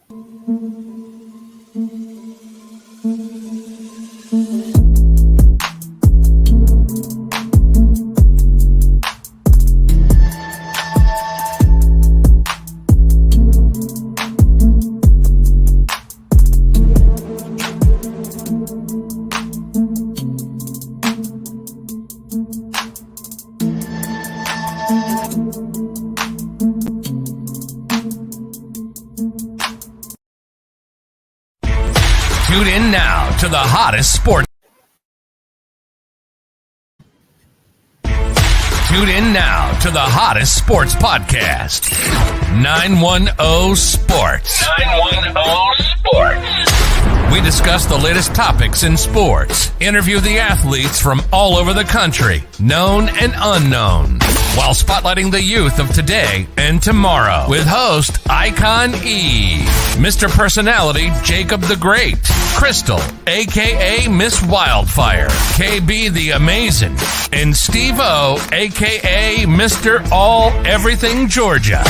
Tune in now to the hottest sports. Tune in now to the hottest sports podcast. 910 Sports. 910 Sports. We discuss the latest topics in sports, interview the athletes from all over the country, known and unknown, while spotlighting the youth of today and tomorrow with host Icon E, Mr. Personality Jacob the Great, Crystal, a.k.a. Miss Wildfire, KB the Amazing, and Steve-O, a.k.a. Mr. All Everything Georgia.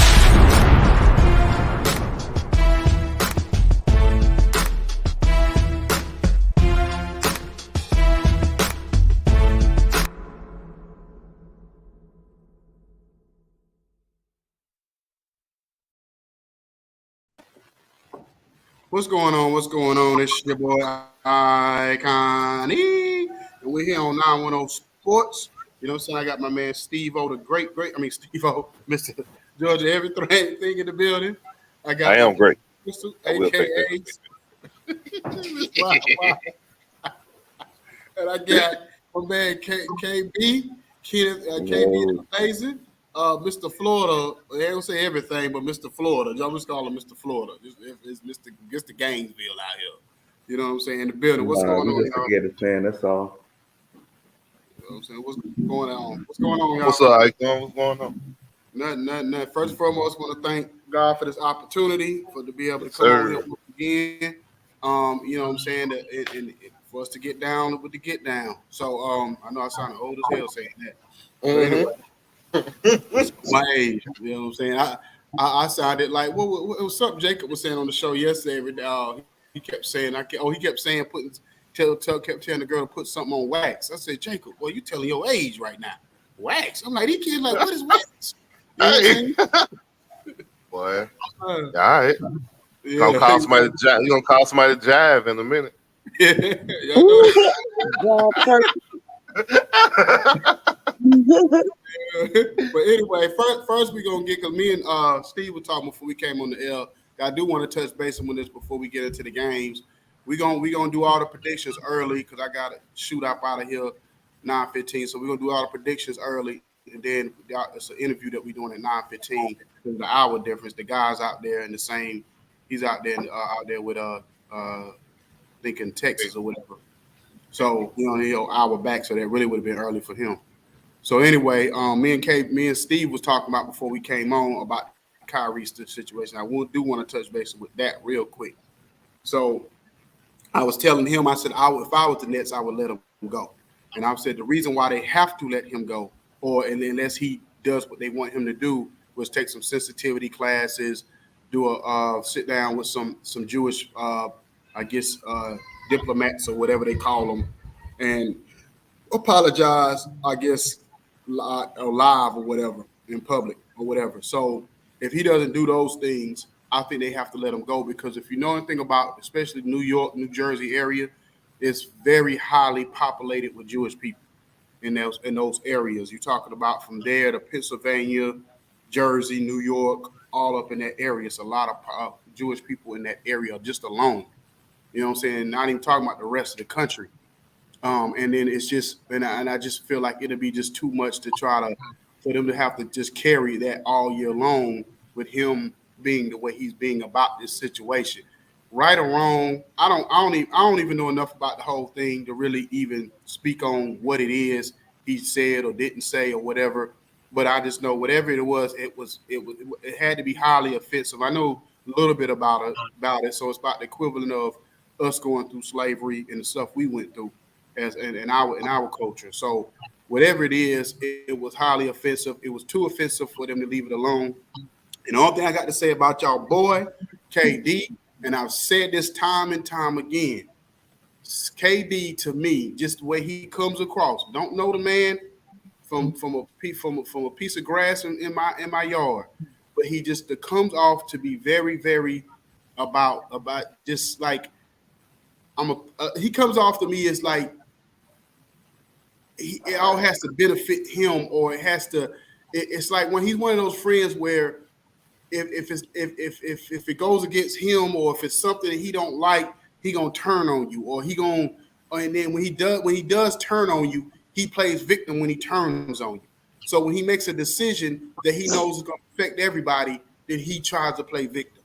What's going on? What's going on? It's your boy Icon E, and we're here on 910 Sports. You know what I'm saying? I got my man Steve-O, the Steve-O, Mr. Georgia, everything in the building. I am great. Crystal, a.k.a. wow. And I got my man KB, KB the Amazing. Mr. Florida, they don't say everything, but Mr. Florida. Y'all just call him Mr. Florida. It's Mr. Gainesville out here. You know what I'm saying? In the building. What's going on, y'all? Forget it, man. That's all. You know what I'm saying? What's going on? What's going on, y'all? What's up, Icon? What's going on? Nothing. First and foremost, I want to thank God for this opportunity to be able to come on here again. You know what I'm saying? For us to get down with the get down. So I know I sound old as hell saying that. But anyway. My age, you know what I'm saying? I sounded like what was something Jacob was saying on the show yesterday. He kept saying kept telling the girl to put something on wax. I said, Jacob, well, you telling your age right now. Wax. I'm like, these kids like, what is wax? You know what I'm saying? Boy, all right. Yeah. You're gonna call somebody to jive in a minute. Yeah, y'all know But anyway, first we're gonna get, because me and Steve were talking before we came on the air. I do want to touch base on this before we get into the games. We're gonna do all the predictions early because I gotta shoot up out of here 9:15. So we're gonna do all the predictions early, and then it's an interview that we're doing at 9:15. The hour difference. The guy's out there in the same. He's out there with I think in Texas or whatever. So he's an hour back. So that really would have been early for him. So anyway, me and Steve was talking about before we came on about Kyrie's situation. I do want to touch base with that real quick. So I was telling him, I said, if I was the Nets, I would let him go. And I said the reason why they have to let him go, unless he does what they want him to do, was take some sensitivity classes, do a sit down with some Jewish, diplomats or whatever they call them, and apologize, I guess, live or whatever, in public or whatever. So if he doesn't do those things, I think they have to let him go, because if you know anything about, especially New York, New Jersey area, it's very highly populated with Jewish people in those areas. You're talking about from there to Pennsylvania, Jersey, New York, all up in that area. It's a lot of Jewish people in that area just alone. You know what I'm saying? Not even talking about the rest of the country. And then it's just, and I just feel like it'll be just too much for them to have to just carry that all year long with him being the way he's being about this situation. Right or wrong, I don't even know enough about the whole thing to really even speak on what it is he said or didn't say or whatever. But I just know whatever it was, it had to be highly offensive. I know a little bit about it, so it's about the equivalent of us going through slavery and the stuff we went through as in our culture. So whatever it is, it was highly offensive. It was too offensive for them to leave it alone. And the only thing I got to say about y'all boy, KD, And I've said this time and time again. KD to me, just the way he comes across. Don't know the man from a piece of grass in my yard, but he just comes off to be very, very about just like he comes off to me as like it all has to benefit him, or it has to. It's like when he's one of those friends where if it goes against him, or if it's something that he don't like, he gonna turn on you, or and then when he does turn on you, he plays victim when he turns on you. So when he makes a decision that he knows is gonna affect everybody, then he tries to play victim.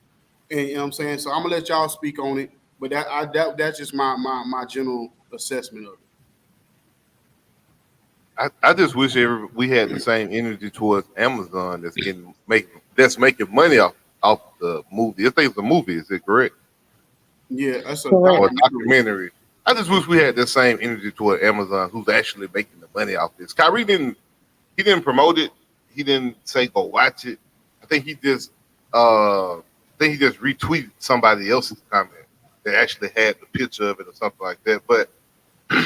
And you know what I'm saying? So I'm gonna let y'all speak on it, but that's just my general assessment of it. I just wish we had the same energy towards Amazon that's making money off the movie. I think it's a movie. Is it correct? Yeah, that's a documentary. I just wish we had the same energy toward Amazon, who's actually making the money off this. Kyrie didn't promote it. He didn't say go watch it. I think he just retweeted somebody else's comment that actually had the picture of it or something like that. But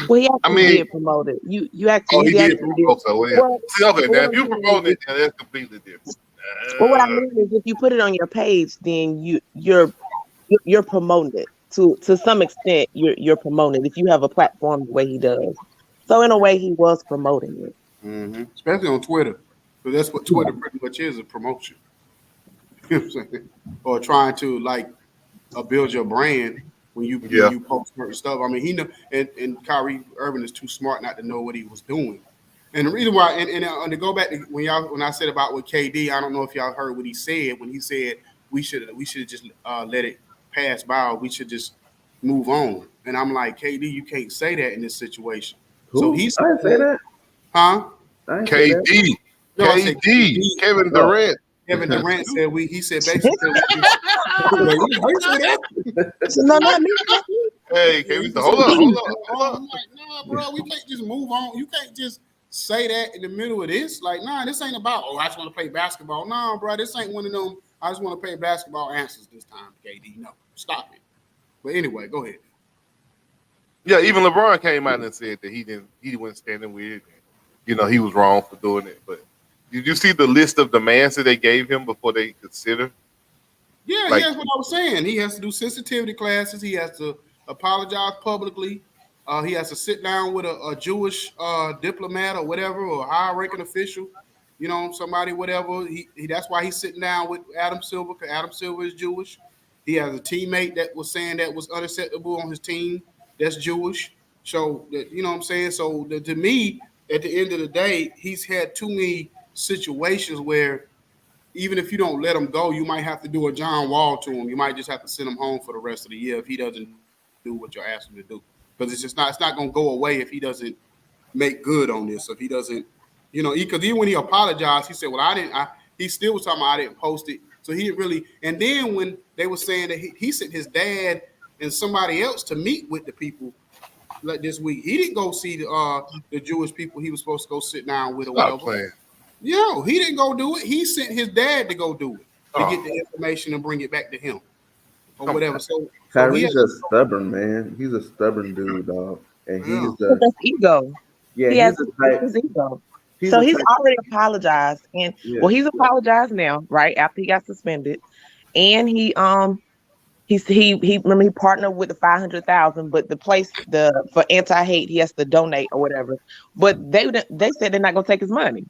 well, he actually did promote it. You actually did promote. So yeah. Well, now if you promote it, then that's completely different. Well, what I mean is, if you put it on your page, then you're promoting it to some extent. You're promoting it if you have a platform the way he does. So in a way, he was promoting it, especially on Twitter, because that's what Twitter pretty much is, a promotion. You know what I'm saying? Or trying to like build your brand. When you post certain stuff, I mean, he know, and Kyrie Irving is too smart not to know what he was doing. And the reason why, and to go back to when I said about with KD, I don't know if y'all heard what he said when he said we should just let it pass by, or we should just move on. And I'm like, KD, you can't say that in this situation. Who? So he's I didn't say that. Huh? KD, Kevin Durant. Kevin Durant said he said basically. No, not me. Hey, hold on. I'm like, nah, bro, we can't just move on. You can't just say that in the middle of this. Like, nah, this ain't about, I just want to play basketball. Nah, bro, this ain't one of them, I just want to play basketball answers this time, KD. No, stop it. But anyway, go ahead. Yeah, even LeBron came out and said that he wasn't standing with it. You know, he was wrong for doing it. But did you see the list of demands that they gave him before they consider? Yeah, that's what I was saying. He has to do sensitivity classes. He has to apologize publicly. He has to sit down with a Jewish diplomat or whatever, or high-ranking official, you know, somebody, whatever. That's why he's sitting down with Adam Silver, because Adam Silver is Jewish. He has a teammate that was saying that was unacceptable on his team that's Jewish. So, you know what I'm saying? So, to me, at the end of the day, he's had too many situations where even if you don't let him go, you might have to do a John Wall to him. You might just have to send him home for the rest of the year if he doesn't do what you're asking him to do. Because it's not going to go away if he doesn't make good on this. If he doesn't, you know, because even when he apologized, he said, well, he still was talking about I didn't post it. So he didn't really, and then when they were saying that he sent his dad and somebody else to meet with the people like this week, he didn't go see the Jewish people he was supposed to go sit down with or whatever. Yo, he didn't go do it. He sent his dad to go do it to get the information and bring it back to him or whatever. So Kyrie's just stubborn, man. He's a stubborn dude, dog. And that's ego. Yeah, he has his ego. So he's already apologized, and he's apologized now, right after he got suspended, and he remember he partnered with the 500,000, but the place for anti-hate he has to donate or whatever. But they said they're not gonna take his money.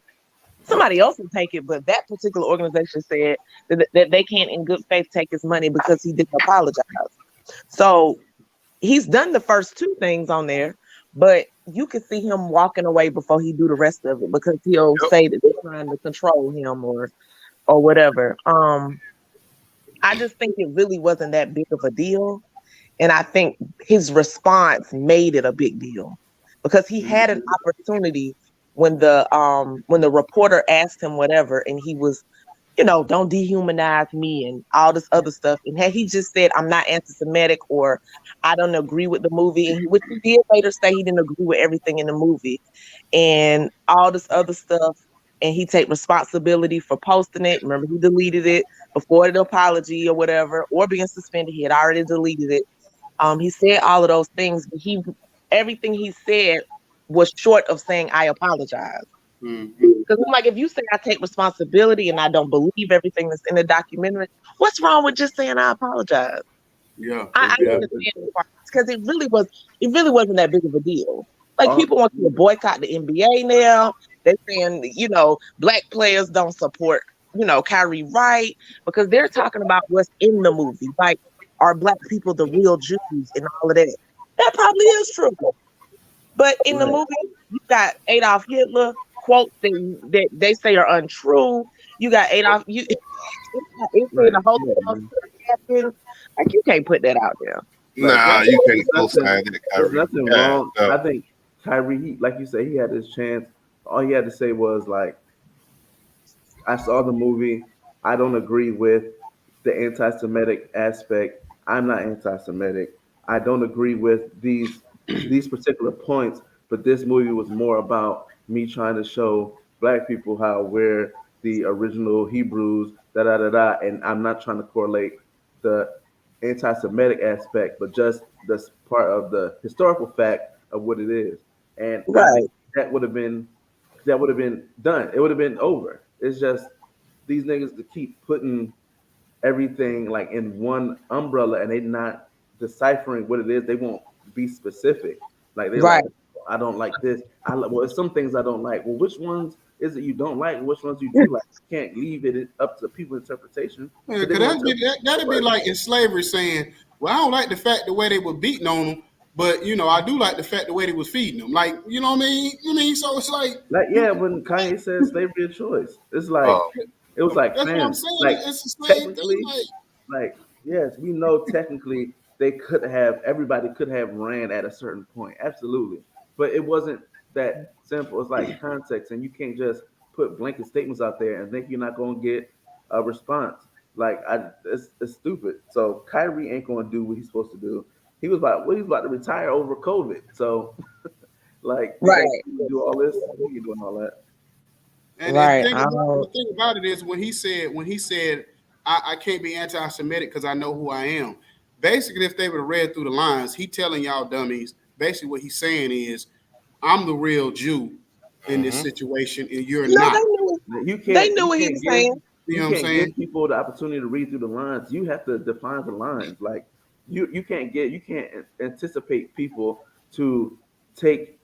Somebody else will take it, but that particular organization said that they can't in good faith take his money because he didn't apologize. So he's done the first two things on there, but you can see him walking away before he do the rest of it because he'll say that they're trying to control him or whatever. I just think it really wasn't that big of a deal. And I think his response made it a big deal because he had an opportunity when the reporter asked him whatever, and he was, you know, don't dehumanize me and all this other stuff. And had he just said, I'm not anti-Semitic or I don't agree with the movie, and which he did later say he didn't agree with everything in the movie and all this other stuff, and he take responsibility for posting it. Remember, he deleted it before the apology or whatever, or being suspended. He had already deleted it. He said all of those things, but everything he said was short of saying I apologize. Because I'm like, if you say I take responsibility and I don't believe everything that's in the documentary, what's wrong with just saying I apologize? Yeah, I exactly. understand the part because it really wasn't that big of a deal. Like people want to boycott the NBA now. They're saying, black players don't support, Kyrie Wright because they're talking about what's in the movie. Like, are black people the real Jews and all of that? That probably is true. But in the movie, you got Adolf Hitler quotes that they say are untrue. You got Adolf. It's saying the Holocaust happened. Like you can't put that out there. Nah, you can't co-sign that, There's Kyrie. nothing wrong. I think Kyrie, like you say, he had his chance. All he had to say was like, I saw the movie. I don't agree with the anti-Semitic aspect. I'm not anti-Semitic. I don't agree with these particular points, but this movie was more about me trying to show black people how we're the original Hebrews, da da da da. And I'm not trying to correlate the anti-Semitic aspect, but just this part of the historical fact of what it is. And I think that would have been done. It would have been over. It's just these niggas to keep putting everything like in one umbrella and they not deciphering what it is. They won't be specific. Like they like, I don't like this. Well, some things I don't like. Well, which ones is it you don't like? Which ones you do like? You can't leave it up to people's interpretation. Yeah, that'd be like in slavery saying, well, I don't like the fact the way they were beating on them, but I do like the fact the way they was feeding them. Like, you know what I mean? So it's like when Kanye said slavery a choice, it's like it was like, that's fam, what I'm saying. like It's the same technically, thing. like yes, we know technically everybody could have ran at a certain point, absolutely, but it wasn't that simple. It's like context, and you can't just put blanket statements out there and think you're not going to get a response. Like it's stupid. So Kyrie ain't going to do what he's supposed to do. He was about to retire over COVID. So like do all this, he ain't doing all that. And the thing about it is when he said I can't be anti-Semitic because I know who I am. Basically, if they would have read through the lines, he telling y'all dummies, basically what he's saying is, I'm the real Jew in this situation, and you're not. They knew what he was saying. You know what I'm saying? Give people the opportunity to read through the lines. You have to define the lines. Like you can't anticipate people to take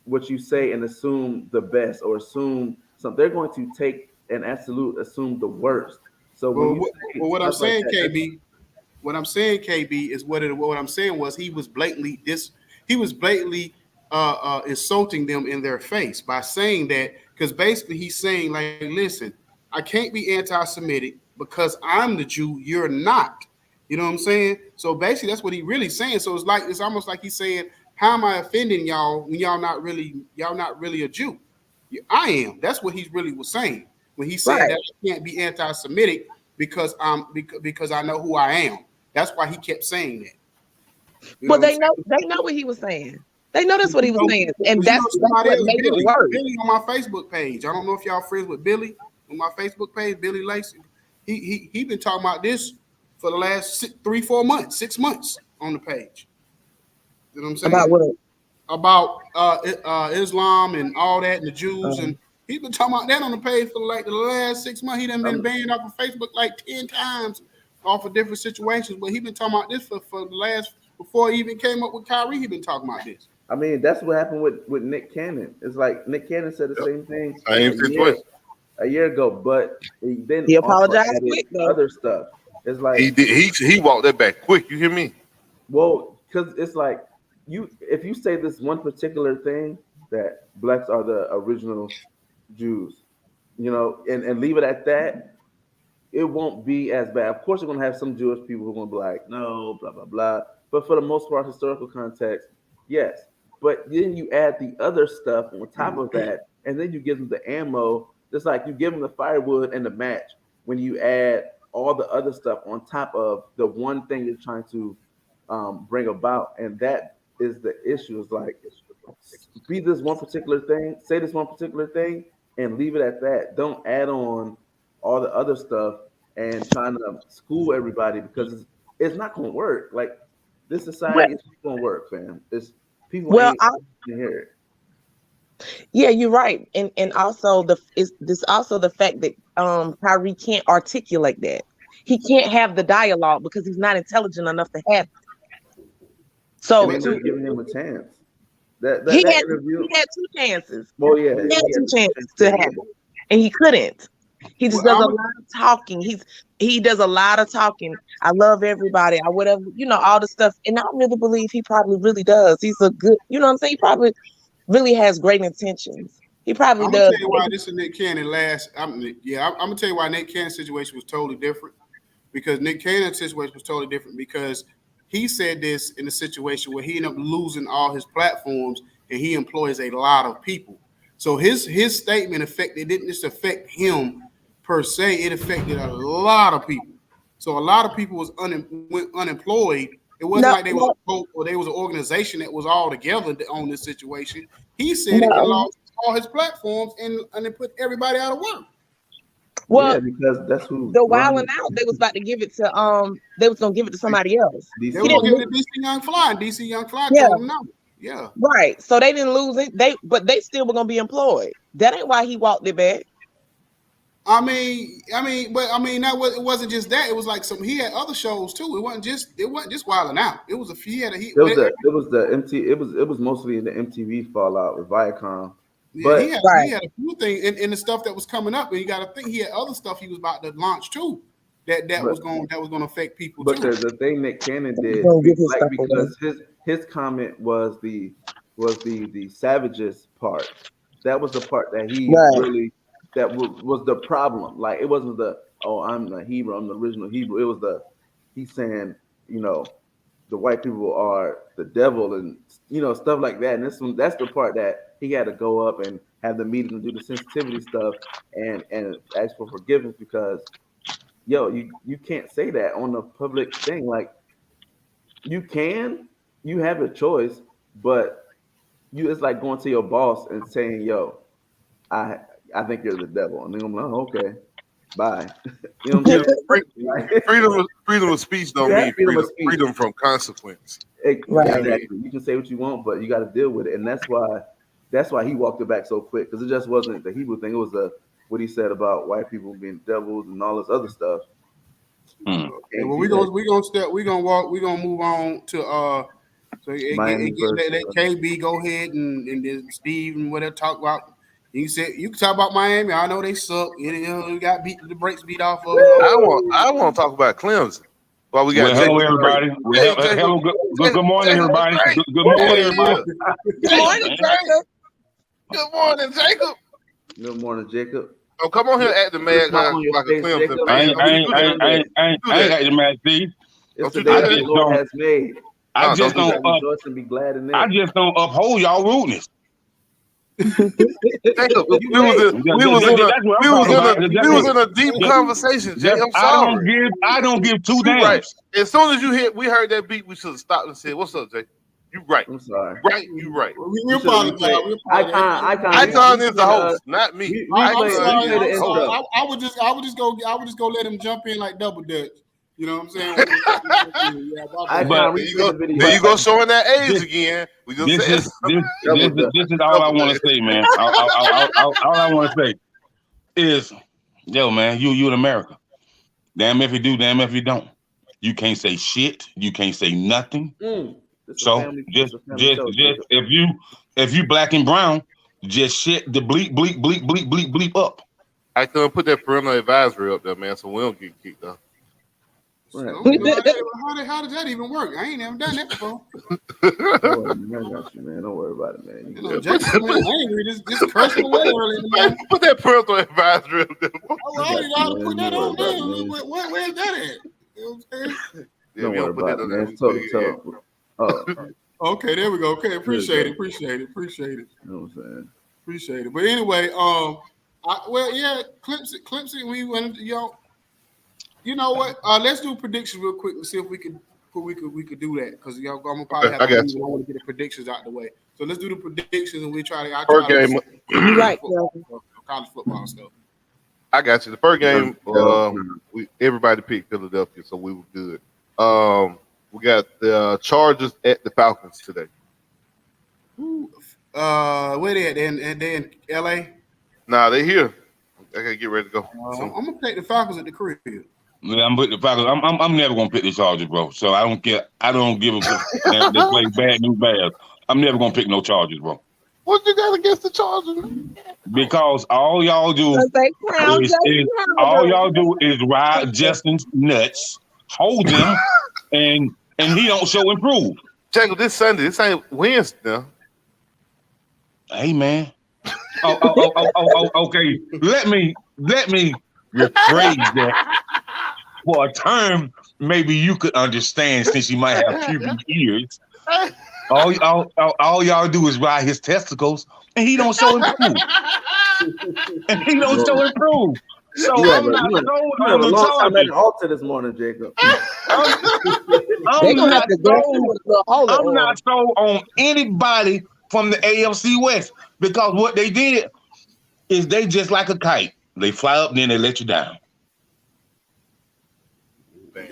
what you say and assume the best or assume something. They're going to take and assume the worst. So what I'm saying, KB, is what I'm saying was he was blatantly insulting them in their face by saying that, because basically he's saying, like, listen, I can't be anti-Semitic because I'm the Jew, you're not. You know what I'm saying? So basically that's what he's really saying. So it's almost like he's saying, how am I offending y'all when y'all not really a Jew? I am. That's what he really was saying when he said that I can't be anti-Semitic because I know who I am. That's why he kept saying that. Well, they know what he was saying. They know that's what he was saying, and that's what made it work. Billy on my Facebook page. I don't know if y'all friends with Billy on my Facebook page. Billy Lacey. He been talking about this for the last 3-4 months, 6 months on the page. You know what I'm saying? About what? About Islam and all that and the Jews, and he's been talking about that on the page for like the last 6 months. He done been banned off of Facebook like 10 times off of different situations, but he been talking about this for the last, before he even came up with Kyrie, he been talking about this. I mean, that's what happened with Nick Cannon. It's like Nick Cannon said the same thing a year ago, but then he apologized quick, other stuff. It's like he walked that back quick. You hear me? Well, because it's like if you say this one particular thing that blacks are the original Jews, and leave it at that, it won't be as bad. Of course, you're gonna have some Jewish people who are gonna be like, no, blah blah blah. But for the most part, historical context, yes. But then you add the other stuff on top of that, and then you give them the ammo. Just like you give them the firewood and the match when you add all the other stuff on top of the one thing you're trying to bring about, and that is the issue. Is like be this one particular thing, say this one particular thing, and leave it at that. Don't add on all the other stuff and trying to school everybody because it's not going to work. Like this Well, society is not going to work, fam. It's people well, ain't gonna hear it. yeah, you're right, and also this also the fact that Kyrie can't articulate that. He can't have the dialogue because he's not intelligent enough to have it. And So they're to not giving him a chance. That he that had interview. he had two chances. Well, yeah, He had two chances to have it, and he couldn't. He just does a lot of talking. He does a lot of talking. I love everybody. I whatever, all the stuff. And I really believe he probably really does. He's a good, you know what I'm saying? He probably really has great intentions. He probably I'm does. gonna tell you why this is Nick Cannon last. I'm gonna tell you why Nick Cannon's situation was totally different. Because Nick Cannon's situation was totally different because he said this in a situation where he ended up losing all his platforms and he employs a lot of people. So his statement it didn't just affect him per se, it affected a lot of people. So a lot of people went unemployed. It wasn't like they was a cult or there was an organization that was all together on this situation. He said it and lost all his platforms and it put everybody out of work. Well, yeah, because that's who the wilding out, they was about to give it to they was gonna give it to somebody else. They were gonna give it to DC Young Fly, and DC Young Fly told them no. Yeah. Right. So they didn't lose it. But they still were gonna be employed. That ain't why he walked it back. But it wasn't just that. It was like he had other shows too. It wasn't just Wilding Out. It was it was mostly in the MTV fallout with Viacom. Yeah, but he had a few things in the stuff that was coming up, and you got to think he had other stuff he was about to launch too. That was going to affect people but too. But the thing Nick Cannon did, because his comment was the savages part. That was the part that he really was the problem. Like it wasn't I'm the Hebrew, I'm the original Hebrew. It was he's saying the white people are the devil and stuff like that. And that's the part that he had to go up and have the meeting and do the sensitivity stuff and ask for forgiveness because you can't say that on the public thing. Like you have a choice, but it's like going to your boss and saying, I think you're the devil. And then I'm like, oh, okay, bye. You know what I'm saying? Freedom of speech don't mean freedom from consequence. Exactly. You can say what you want, but you got to deal with it. And that's why he walked it back so quick, because it just wasn't the Hebrew thing. It was what he said about white people being devils and all this other stuff. Okay, well, we're gonna move on to let KB go ahead and then Steve and whatever talk about. You can talk about Miami. I know they suck. We got the brakes beat off of. I want to talk about Clemson. Well, hello everybody. Hello, good morning, everybody. Good morning, everybody. Good morning, Jacob. Good morning, Jacob. Good morning, Jacob. Oh, come on here, act the mad guy like a Clemson. I ain't got the mad Steve. It's the day that the Lord has made. I just don't rejoice and be glad in it. I just don't uphold y'all rudeness. Jacob, we was in a deep conversation, Jay. I'm sorry. I don't give two damns. Right. As soon as we heard that beat, we should have stopped and said, "What's up, Jay? You right. I'm sorry. Right, you right." We apologize. Icon is the host, not me. I'm sorry. I would just go let him jump in like double dutch. You know what I'm saying? There you go showing that age again. This is all I want to say, man. All I want to say is, man, you in America. Damn if you do, damn if you don't. You can't say shit. You can't say nothing. So just if you black and brown, just shit the bleep up. I couldn't put that parental advisory up there, man, so we don't get kicked off. Right. How does that even work? I ain't never done that before. I got you, man. Don't worry about it, man. Angry. Just cursing away early in the morning. Put that parental advisory up there. I don't know how to put that on there. Where's that at? You know what I'm saying? Don't worry about it, man. Okay, there we go. Okay, appreciate it. You know what I'm saying? Appreciate it. But anyway, Clemson, we went, you know what? Let's do predictions real quick and see if we could do that, because I'm gonna probably have to I want to get the predictions out the way. So let's do the predictions and we try to. First game. You're right. college football stuff. I got you. The first game, everybody picked Philadelphia, so we were good. We got the Chargers at the Falcons today. Where they at? They in LA? Nah, they here. I gotta get ready to go. I'm gonna take the Falcons at the crib. Yeah, I'm putting the Falcons. I'm never gonna pick the Chargers, bro. So I don't care. I don't give a damn. They play bad new Bears. I'm never gonna pick no Chargers, bro. What you got against the Chargers? Because all y'all do is ride Justin's nuts, hold him, and he don't show improve. Jacob, this Sunday, this ain't Wednesday now. Hey man. Okay. Let me rephrase that for a term maybe you could understand since you might have pubic ears. All y'all do is ride his testicles, and he don't show improve. So I'm not sold on the I'm at Chargers. the altar this morning, Jacob. I'm not sold on anybody from the AFC West because what they did is they just like a kite. They fly up, then they let you down. I'm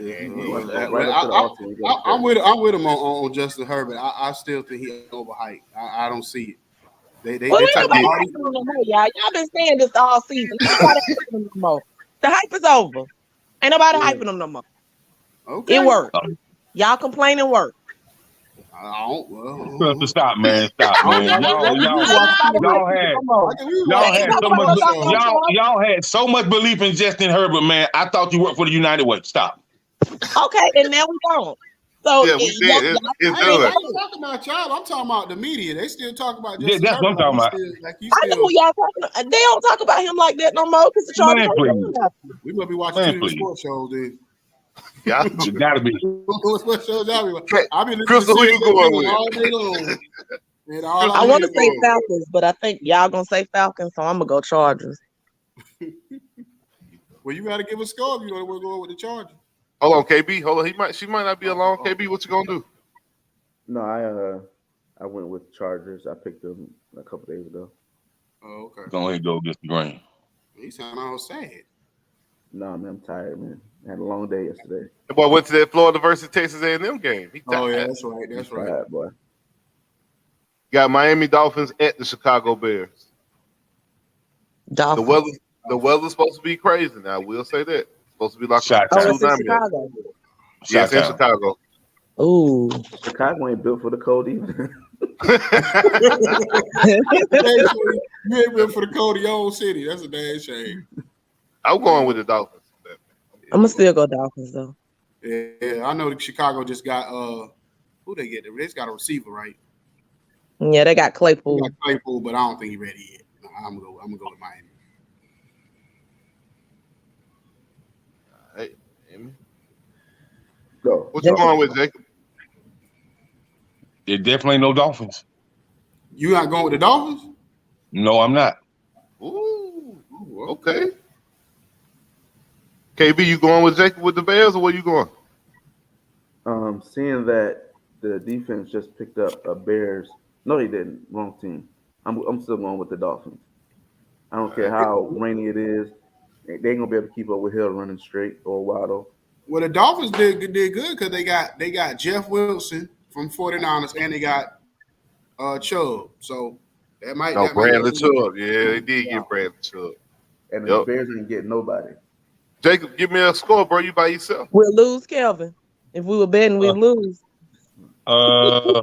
with him on Justin Herbert. I still think he overhyped. I don't see it. They Well, ain't nobody hyping him no more, y'all. Y'all been saying this all season. Ain't nobody hyping him no more. The hype is over. Ain't nobody hyping him no more. Okay. It worked. Y'all complaining work. Stop, man. Stop, man. Y'all had so much belief in Justin Herbert, man. I thought you worked for the United Way. Stop. Okay, and now we don't. So yeah, we did. It's I ain't talking about y'all. I'm talking about the media. They still talk about Justin that's what I'm talking about. I know who y'all talking about. They don't talk about him like that no more because the Chargers don't talk about him. We must be watching two different sports shows then. Yeah, you gotta be. What shows y'all be watching? I be listening Crystal, who you going with? all day long. I want to say Falcons, but I think y'all gonna say Falcons, so I'm gonna go Chargers. Well, you gotta give a score if you don't want to go with the Chargers. Hold on, KB. Hold on. She might not be alone. KB, what you gonna do? No, I went with Chargers. I picked them a couple days ago. Oh, okay. Go ahead and go against the grain. He sound all sad. No, man, I'm tired, man. I had a long day yesterday. The boy went to that Florida versus Texas A&M game. Oh yeah, that's right. That's right. Tired, boy. Got Miami Dolphins at the Chicago Bears. Dolphins. The weather's supposed to be crazy now. I will say that. It's supposed to be like it's in Chicago. Yes, in Chicago. Ooh. Chicago ain't built for the cold either. You ain't built for the cold of your own city. That's a damn shame. I'm going with the Dolphins. I'm gonna still go Dolphins though. Yeah, I know that Chicago just got who they get? They just got a receiver, right? Yeah, they got Claypool. They got Claypool, but I don't think he's ready yet. No, I'm gonna go with Miami. Hey, Amy. Go. What you going with, Jacob? It definitely no Dolphins. You not going with the Dolphins? No, I'm not. Ooh, okay. KB, you going with Jacob with the Bears, or where you going? Seeing that the defense just picked up a Bears. No, they didn't. Wrong team. I'm still going with the Dolphins. I don't care how rainy it is. They ain't gonna be able to keep up with Hill running straight or Waddle. Well, the Dolphins did good because they got Jeff Wilson from 49ers and they got Chubb. So that might. No, Bradley Chubb. Yeah, they did get Bradley Chubb. And the Bears ain't getting nobody. Jacob, give me a score, bro. You by yourself. We'll lose, Kelvin. If we were betting, we'd lose. 7.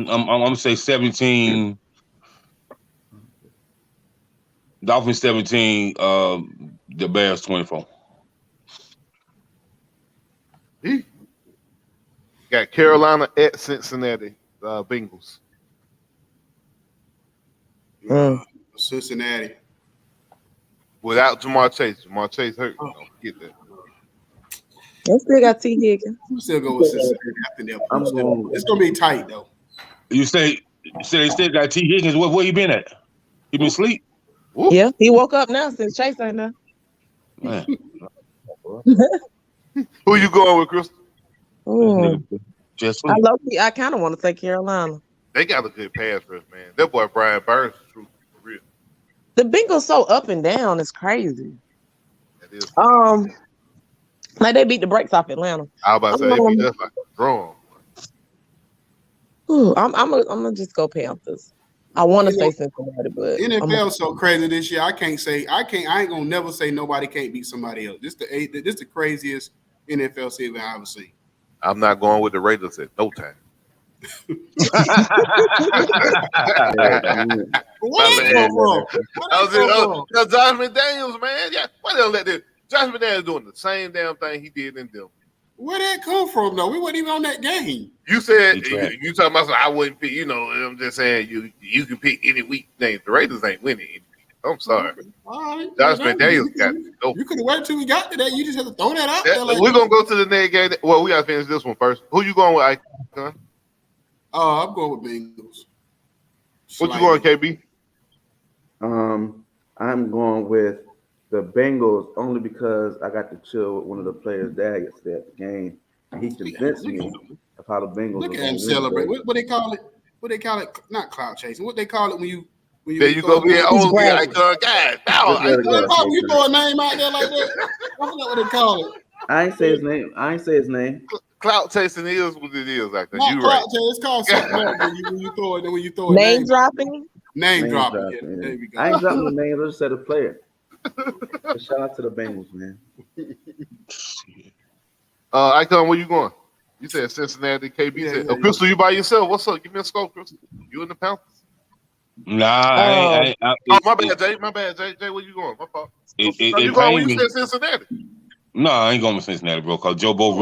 I'm gonna say 17. Dolphins 17. The Bears 24. Got Carolina at Cincinnati. Bengals. Cincinnati. Without Jamar Chase. Jamar Chase hurt. Don't forget that. They still got T. Higgins. I'm still going with Cincinnati. I think it's going to be tight, though. You say they still got T. Higgins. Where you been at? You been asleep? Yeah, he woke up now since Chase ain't there. Man. Who you going with, Crystal? Just I kind of want to say Carolina. they got a good pass rush, man. That boy Brian Burns is true for real. The Bengals so up and down. It's crazy. That is. Like they beat the brakes off Atlanta. I was about to say they beat us like a drum. I'm gonna just go Panthers. I want to say Cincinnati, but NFL is so crazy this year. I ain't gonna never say nobody can't beat somebody else. This the craziest NFL season I've ever seen. I'm not going with the Raiders at no time. That's Josh McDaniels, man. Yeah, why they don't let this? Josh McDaniels doing the same damn thing he did in Denver. Where that come from though? We weren't even on that game. You said you talking about I wouldn't pick. You know, I'm just saying you can pick any week name. The Raiders ain't winning. I'm sorry. All right. Josh McDaniels got to go. You could have waited till we got to that. You just have to throw that out there. Like we're gonna go to the next game. Well, we gotta finish this one first. Who you going with, Icon? I'm going with Bengals. What you going, KB? I'm going with the Bengals only because I got to chill with one of the players' dad yesterday at the game, and he convinced me of how the Bengals. Look at him celebrate. What they call it? What they call it? Not cloud chasing. What they call it when you there you go, be old Icon guy. You throw a name out there like that. I forgot what they call it. I ain't say his name. Clout chasing is what it is, Icon. Not you clout right. chasing. It's called something else when you throw it. Name dropping. Name dropping. Yeah, there we go. I ain't dropping the name. I just said a player. Shout out to the Bengals, man. Icon, where you going? You said Cincinnati. KB said, Crystal, you by yourself? What's up? Give me a scope, Crystal. You in the Panthers? Nah, I my bad, Jay. My bad, Jay. Jay, where you going? My fault. You going when you said Cincinnati? No, I ain't going with Cincinnati, bro. Cause Joe Blow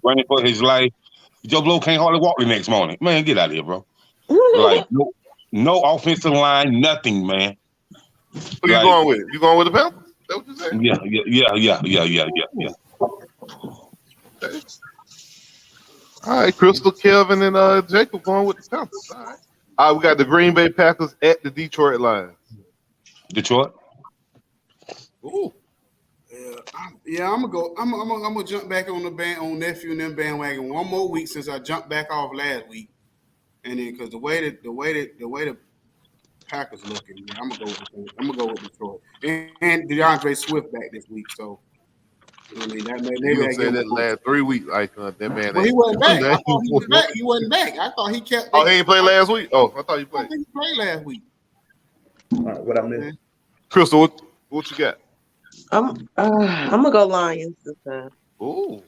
running for his life. Joe Blow can't hardly walk the next morning. Man, get out of here, bro. Like no offensive line, nothing, man. Who you going with? You going with the Panthers? Is that what you saying? Yeah. Okay. All right, Crystal, Kelvin, and Jacob going with the Panthers. All right, we got the Green Bay Packers at the Detroit Lions. Detroit. Ooh. Yeah, I'm gonna go. I'm gonna jump back on nephew and them bandwagon one more week since I jumped back off last week, and then because the way the Packers looking, man, I'm gonna go with Detroit and DeAndre Swift back this week. So I mean that maybe said that last 3 weeks, Icon. That man. Well, he wasn't back. I thought he was back. He wasn't back. I thought he kept. Oh, he ain't played last week. Oh, I thought he played. I think he played last week. All right, what I missed? Crystal, what you got? I'm gonna go Lions this time. Ooh.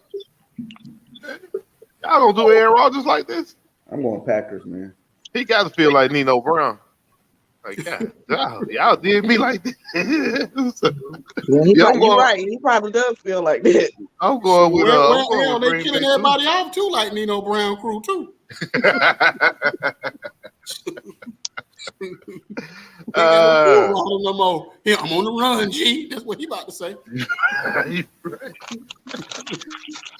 Y'all don't do Aaron Rodgers like this? I'm going Packers, man. He got to feel like Nino Brown. Like, y'all did me like this. You're right. He probably does feel like that. I'm going with they killing everybody off too, like Nino Brown crew too. I'm on the run, G. That's what he about to say.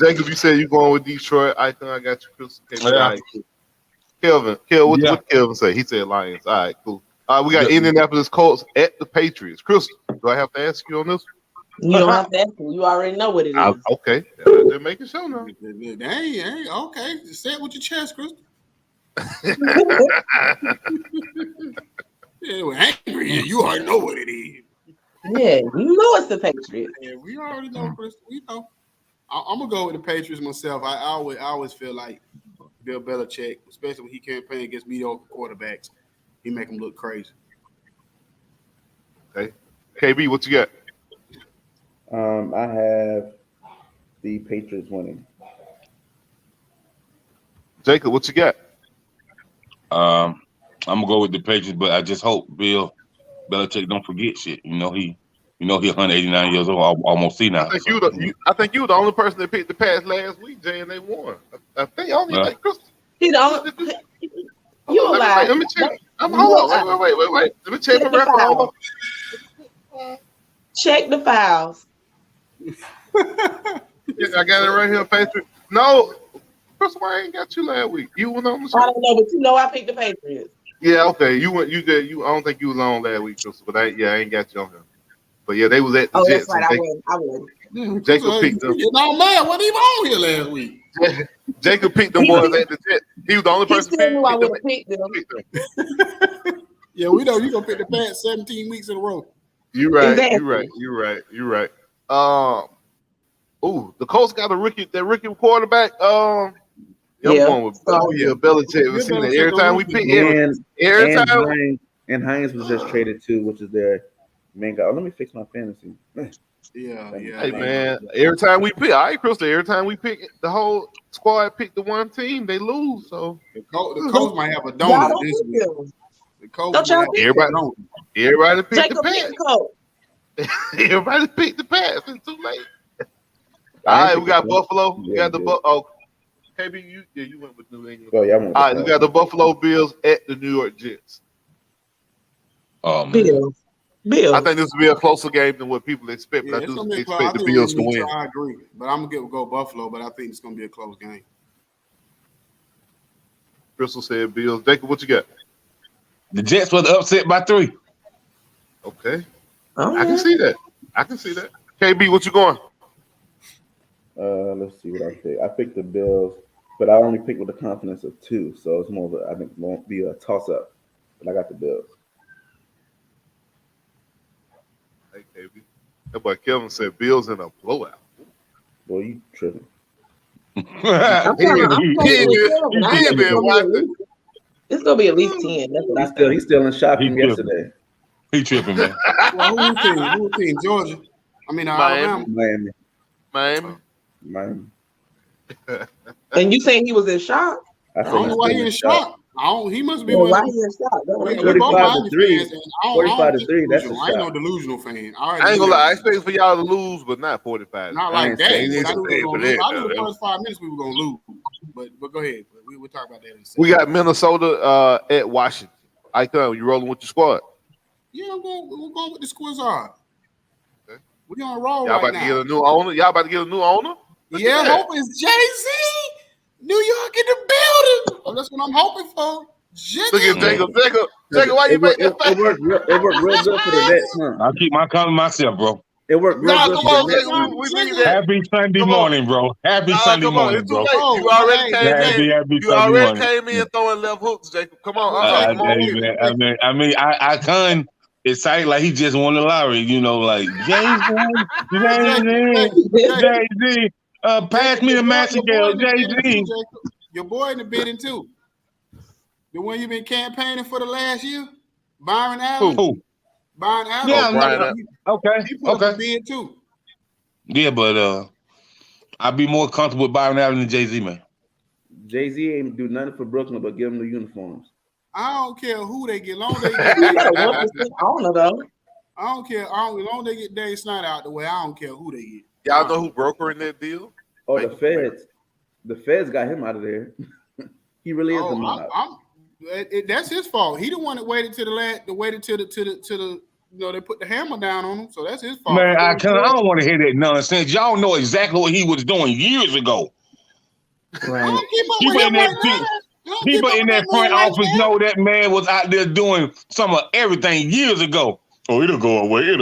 Jacob, you said you going with Detroit. I think I got you, Chris. Kelvin, what Kelvin say? He said Lions. All right, cool. We got Indianapolis Colts at the Patriots. Chris, do I have to ask you on this? You don't have to ask me. You already know what it is. Okay. They're making sure now. Dang, okay. Just say it with your chest, Chris. Yeah, we're angry. You already know what it is. Yeah, you know it's the Patriots. Yeah, we already know, Chris. We know. I'm gonna go with the Patriots myself. I always feel like Bill Belichick, especially when he can't play against mediocre quarterbacks, he make them look crazy. Okay, KB, what you got? I have the Patriots winning. Jacob, what you got? I'm gonna go with the Patriots, but I just hope Bill Belichick don't forget shit. He 189 years old, almost see now. I think you were the only person that picked the Pats last week, Jay, and they won. I think only like Crystal. You alive? Let me check. Wait. Let me check my record. Check the files. Yeah, I got it right here, Patriots. No, Crystal, I ain't got you last week. You went on the show. I don't know, but I picked the Patriots. Yeah, okay. You did. I don't think you was on last week, Crystal, but I ain't got you on here. But yeah, they was at the Jets. That's right. I won. Jacob picked them. No man, wasn't even on here last week. Jacob picked them boys at the Jets. He was the only He person. still knew I would have picked them. Yeah, we know you're gonna pick the Pats 17 weeks in a row. You're right. Exactly. You're right. The Colts got a rookie quarterback. Yeah. One with Belichick. We seen that every time we pick and Hines was just traded too, which is their main guy. Oh, let me fix my fantasy. Yeah. Hey man, every time we pick, all right, Crystal. Every time we pick, the whole squad pick the one team, they lose. So the Colts might have a donut this week. The Colts Don't y'all pick everybody picked Jacob the Pats. Everybody picked the Pats. It's too late. All right, we got Buffalo. We got the KB, you went with New England. Oh, yeah, all right, we got the Buffalo Bills at the New York Jets. Oh, man. Bills. I think this will be a closer game than what people expect, but I do expect the Bills to win. I agree, but I'm gonna go Buffalo, but I think it's gonna be a close game. Crystal said Bills. Jacob, what you got? The Jets were upset by 3. Okay. Oh, I can see that. KB, what you going? Let's see what I pick. I picked the Bills, but I only picked with the confidence of 2, so it's more of a, I think it won't be a toss-up. But I got the Bills. Hey, KB. That boy Kevin said Bills in a blowout. Boy, you tripping. It's gonna be at least 10. That's what He's still in shock from yesterday. He tripping, man. Well, who team? Georgia. I mean, Alabama. Miami. And you saying he was in shock? I don't know why he's in shock. He must be. Why he in shock? 45 to 3. 45 to 3. That's a I ain't no delusional fan. I ain't gonna lie. I expect for y'all to lose, but not 45. Not like that. I knew the first 5 minutes we were gonna lose. But go ahead. We'll talk about that in a second. We got Minnesota at Washington. I think you rolling with your squad. Yeah, we're going with the Squizard. Okay. We on a roll Y'all right about to get a new owner? Y'all about to get a new owner? Yeah, hope it's Jay-Z. New York in the building. Oh, that's what I'm hoping for. Look at Jacob, why you make that face? It worked real good for the Nets, huh? I'll keep my comment myself, bro. It worked real good for the Nets. We need that. Happy Sunday morning, bro. Happy Sunday morning, bro. You already came in throwing left hooks, Jacob. Come on. I mean, I can't excited like he just won the lottery, you know, like Jay-Z, pass me the Massacre, Jay-Z. Your boy in the bidding too. The one you've been campaigning for the last year, Byron Allen. Who? Byron Allen. Yeah, okay. He put up a bid too. Yeah, but I'd be more comfortable with Byron Allen than Jay-Z, man. Jay-Z ain't do nothing for Brooklyn but give them the uniforms. I don't care who they get. Long they get. owner though. I don't care. Long they get Dave Snyder out the way. I don't care who they get. Y'all know who brokering that deal? Oh, the Feds. The Feds got him out of there. He really is the man. That's his fault. He the one that waited till the they put the hammer down on him. So that's his fault. Man, I don't want to hear that nonsense. Y'all know exactly what he was doing years ago. Right. People in that front office know that man was out there doing some of everything years ago. Oh, it'll go away,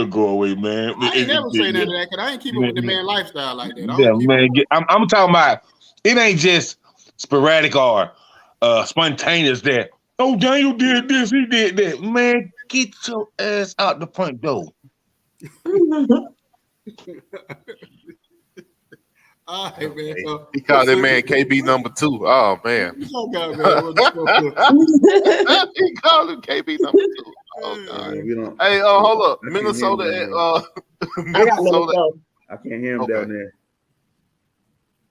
man. I ain't never say none of that because I ain't keep up with the man lifestyle like that. Yeah, man. I'm talking about it ain't just sporadic or spontaneous that, oh, Daniel did this, he did that. Man, get your ass out the front door. Right, man. So, he called that man KB number 2. Oh man. He called him KB number 2. Oh God. Hey, hold up. Minnesota I can't hear him down there.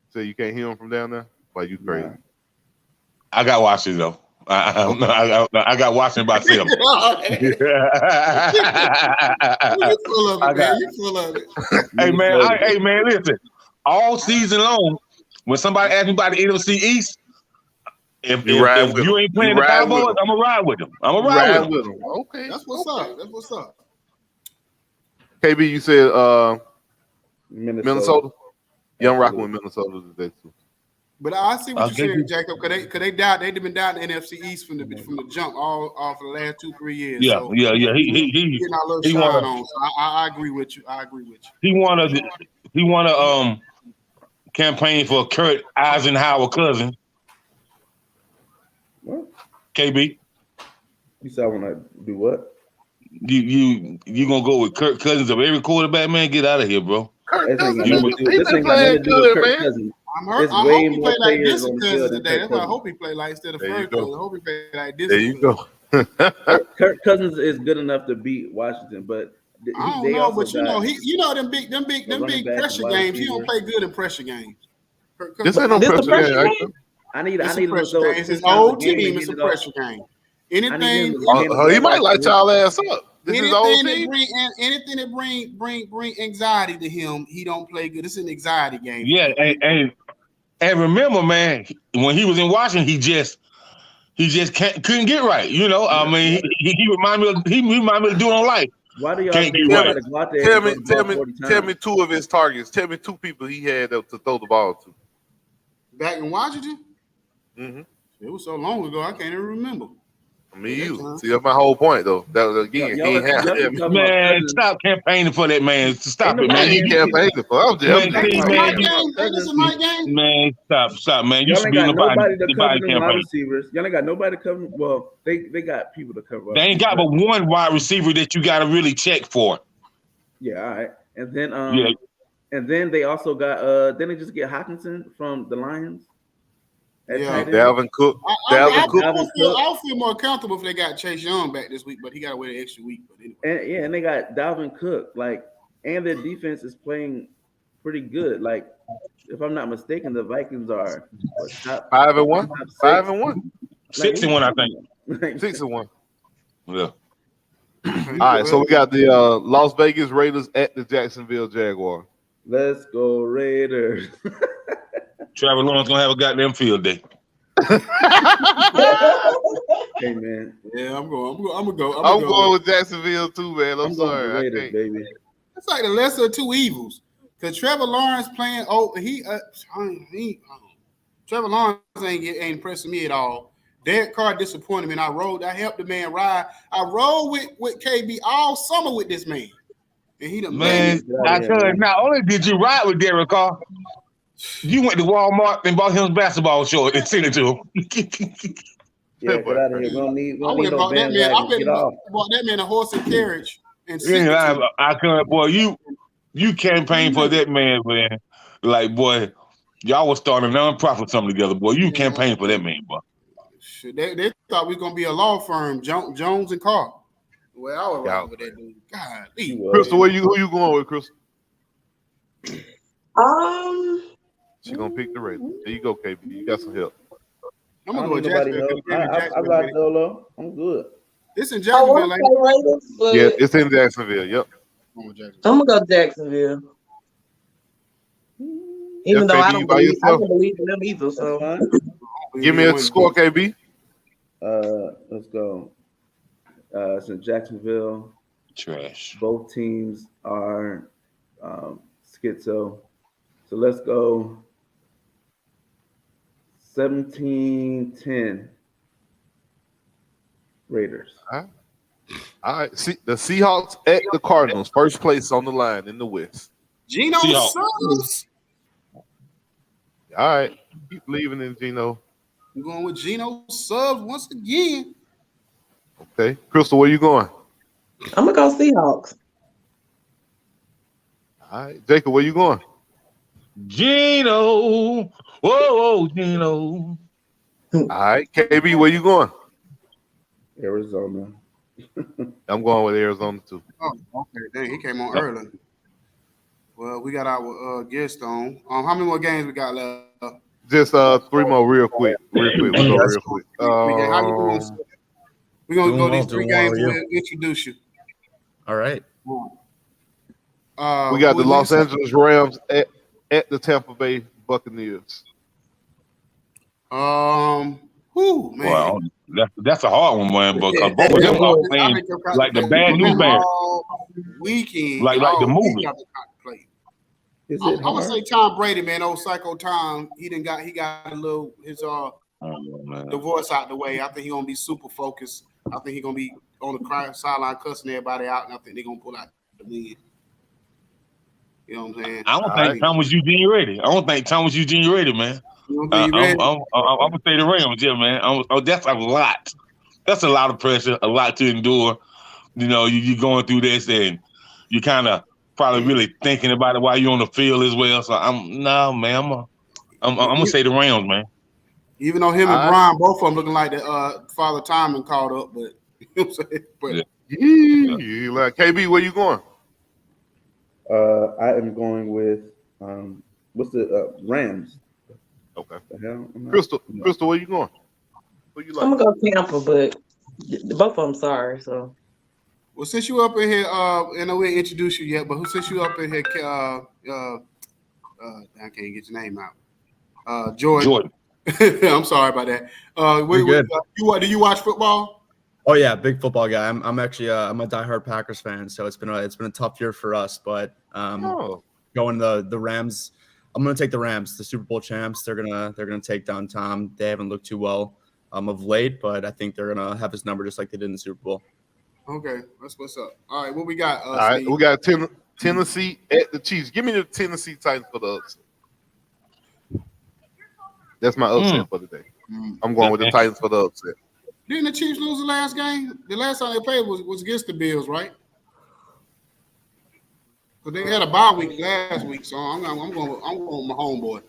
So you can't hear him from down there? Why you crazy? Nah. I got Washington though. I got Washington by 7. You full of it. Hey man, listen. All season long, when somebody asks me about the NFC East, if you ain't playing the Cowboys, I'm gonna ride with them. Okay, that's what's up. KB, you said Minnesota. Yeah, I'm rocking with Minnesota today too. But I see what you're saying, Jacob. Cause they doubt they've been down the NFC East from the jump all for the last 2-3 years. Yeah, so yeah. He getting our little shine on. So I agree with you. He wanna campaign for Kurt Eisenhower cousin. KB. You said I want to do what? You gonna go with Kirk Cousins of every quarterback, man? Get out of here, bro. Kirk Cousins, This ain't got nothing to do with Kirk Cousins. I'm hurt. I hope he played like this today. That's why I hope he played like instead of Ferguson. I hope he played like this. There you go. Kirk Cousins is good enough to beat Washington, but I don't know. But them big pressure games. He don't play good in pressure games. This ain't no pressure game. I need a pressure game. It's his old team. It's a pressure game. Anything he might light y'all ass up. This is old team. Anything that bring anxiety to him, he don't play good. It's an anxiety game. Yeah, and remember, man, when he was in Washington, he just couldn't get right. You know, I mean, he reminded me of doing on life. Why do y'all can't get right? Tell me two of his targets. Tell me two people he had to throw the ball to. Back in Washington? Mm-hmm. It was so long ago, I can't even remember. See, that's my whole point, though. That was, again, he ain't have man, stop campaigning for that man. Stop it, man. He campaigning for man, stop, man. You should be nobody to cover them wide receivers. Y'all ain't got nobody to cover. Well, they got people to cover. They ain't got but one wide receiver that you got to really check for. Yeah, all right. And then and then they also got then they just get Hawkinson from the Lions. Yeah, Dalvin Cook. I'll feel more comfortable if they got Chase Young back this week, but he got to wait an extra week. But anyway. And they got Dalvin Cook, and their defense is playing pretty good. Like, if I'm not mistaken, the Vikings are 5-1, 5-1, 6-1, I think. 6-1. Yeah. All right, so we got the Las Vegas Raiders at the Jacksonville Jaguars. Let's go Raiders. Trevor Lawrence gonna have a goddamn field day. Hey man, yeah, I'm gonna go. I'm going with Jacksonville too, man. I'm sorry, Raiders, baby. It's like the lesser of two evils. Cause Trevor Lawrence playing. Trevor Lawrence ain't impressing me at all. Derek Carr disappointed me, and I helped the man ride. I rolled with KB all summer with this man, and he done man. I said, not only did you ride with Derek Carr, you went to Walmart and bought him basketball shorts and sent it to him. Yeah, get out of here. We don't need no bandwagon. Get off. I bought that man a horse and carriage and sent it to him. I couldn't, boy. You campaign for that man. Like, boy, y'all was starting a non-profit something together, boy. You campaign for that man, boy. Shit, they thought we was gonna be a law firm, Jones and Carr. Well, I was right with that dude. God, Crystal, who you going with, Crystal? She gonna pick the Raiders. There you go, KB. You got some help. I'm gonna go with Jacksonville. I ride solo. I'm good. It's in Jacksonville. Yeah, it's in Jacksonville. Yep. I'm gonna go Jacksonville. Even though I don't believe in them either. So give me a score, KB. Let's go. It's in Jacksonville. Trash. Both teams are schizo. So let's go 17-10 Raiders. All right. See the Seahawks at the Cardinals. First place on the line in the West. Geno Subs. All right. Keep believing in Geno. I'm going with Geno Subs once again. Okay. Crystal, where you going? I'm going to go Seahawks. All right. Jacob, where you going? Geno. Whoa, Geno. All right. KB, where you going? Arizona. I'm going with Arizona too. Oh, okay. Dang, he came on early. Well, we got our guest on. How many more games we got left? Just 3 more real quick. We'll go real quick. How you doing? We're going to go these 3 games and we'll introduce you. All right. We got the Los Angeles Rams at the Tampa Bay Buccaneers. Man. Well, that's a hard one, man. Because both of them are playing like the bad news bears. Weekend, like the movie. I'm gonna say Tom Brady, man. Old psycho Tom. He got a little the voice out the way. I think he's gonna be super focused. I think he's gonna be on the sideline cussing everybody out, and I think they're gonna pull out the win. You know what I'm saying? I don't think Tom was Eugene ready. man. I'm gonna say the Rams, yeah, man. That's a lot. that's a lot of pressure, a lot to endure. You know, you're going through this, and you kind of probably really thinking about it while you're on the field as well. So I'm gonna say the Rams, man. Even though him and Brian, both of them looking like the Father Timon caught up, but you know what I'm saying? But yeah. Like KB, where you going? I am going with what's the Rams? Okay. The hell? Crystal, where you going? Who you like? I'm gonna go Tampa, but both of them sorry. So, well, since you up in here, and we ain't introduced you yet, but who since you up in here? I can't get your name out. Jordan. I'm sorry about that. Do you watch football? Oh yeah, big football guy. I'm actually I'm a diehard Packers fan, so it's been a tough year for us. But going the Rams, I'm gonna take the Rams, the Super Bowl champs. They're gonna take down Tom. They haven't looked too well of late, but I think they're gonna have his number just like they did in the Super Bowl. Okay, that's what's up. All right, what we got? All right, Steve? we got Tennessee at the Chiefs. Give me the Tennessee Titans for the upset. That's my upset for the day. I'm going with the Titans for the upset. Didn't the Chiefs lose the last game? The last time they played was against the Bills, right? Because they had a bye week last week, so I'm going with my homeboy.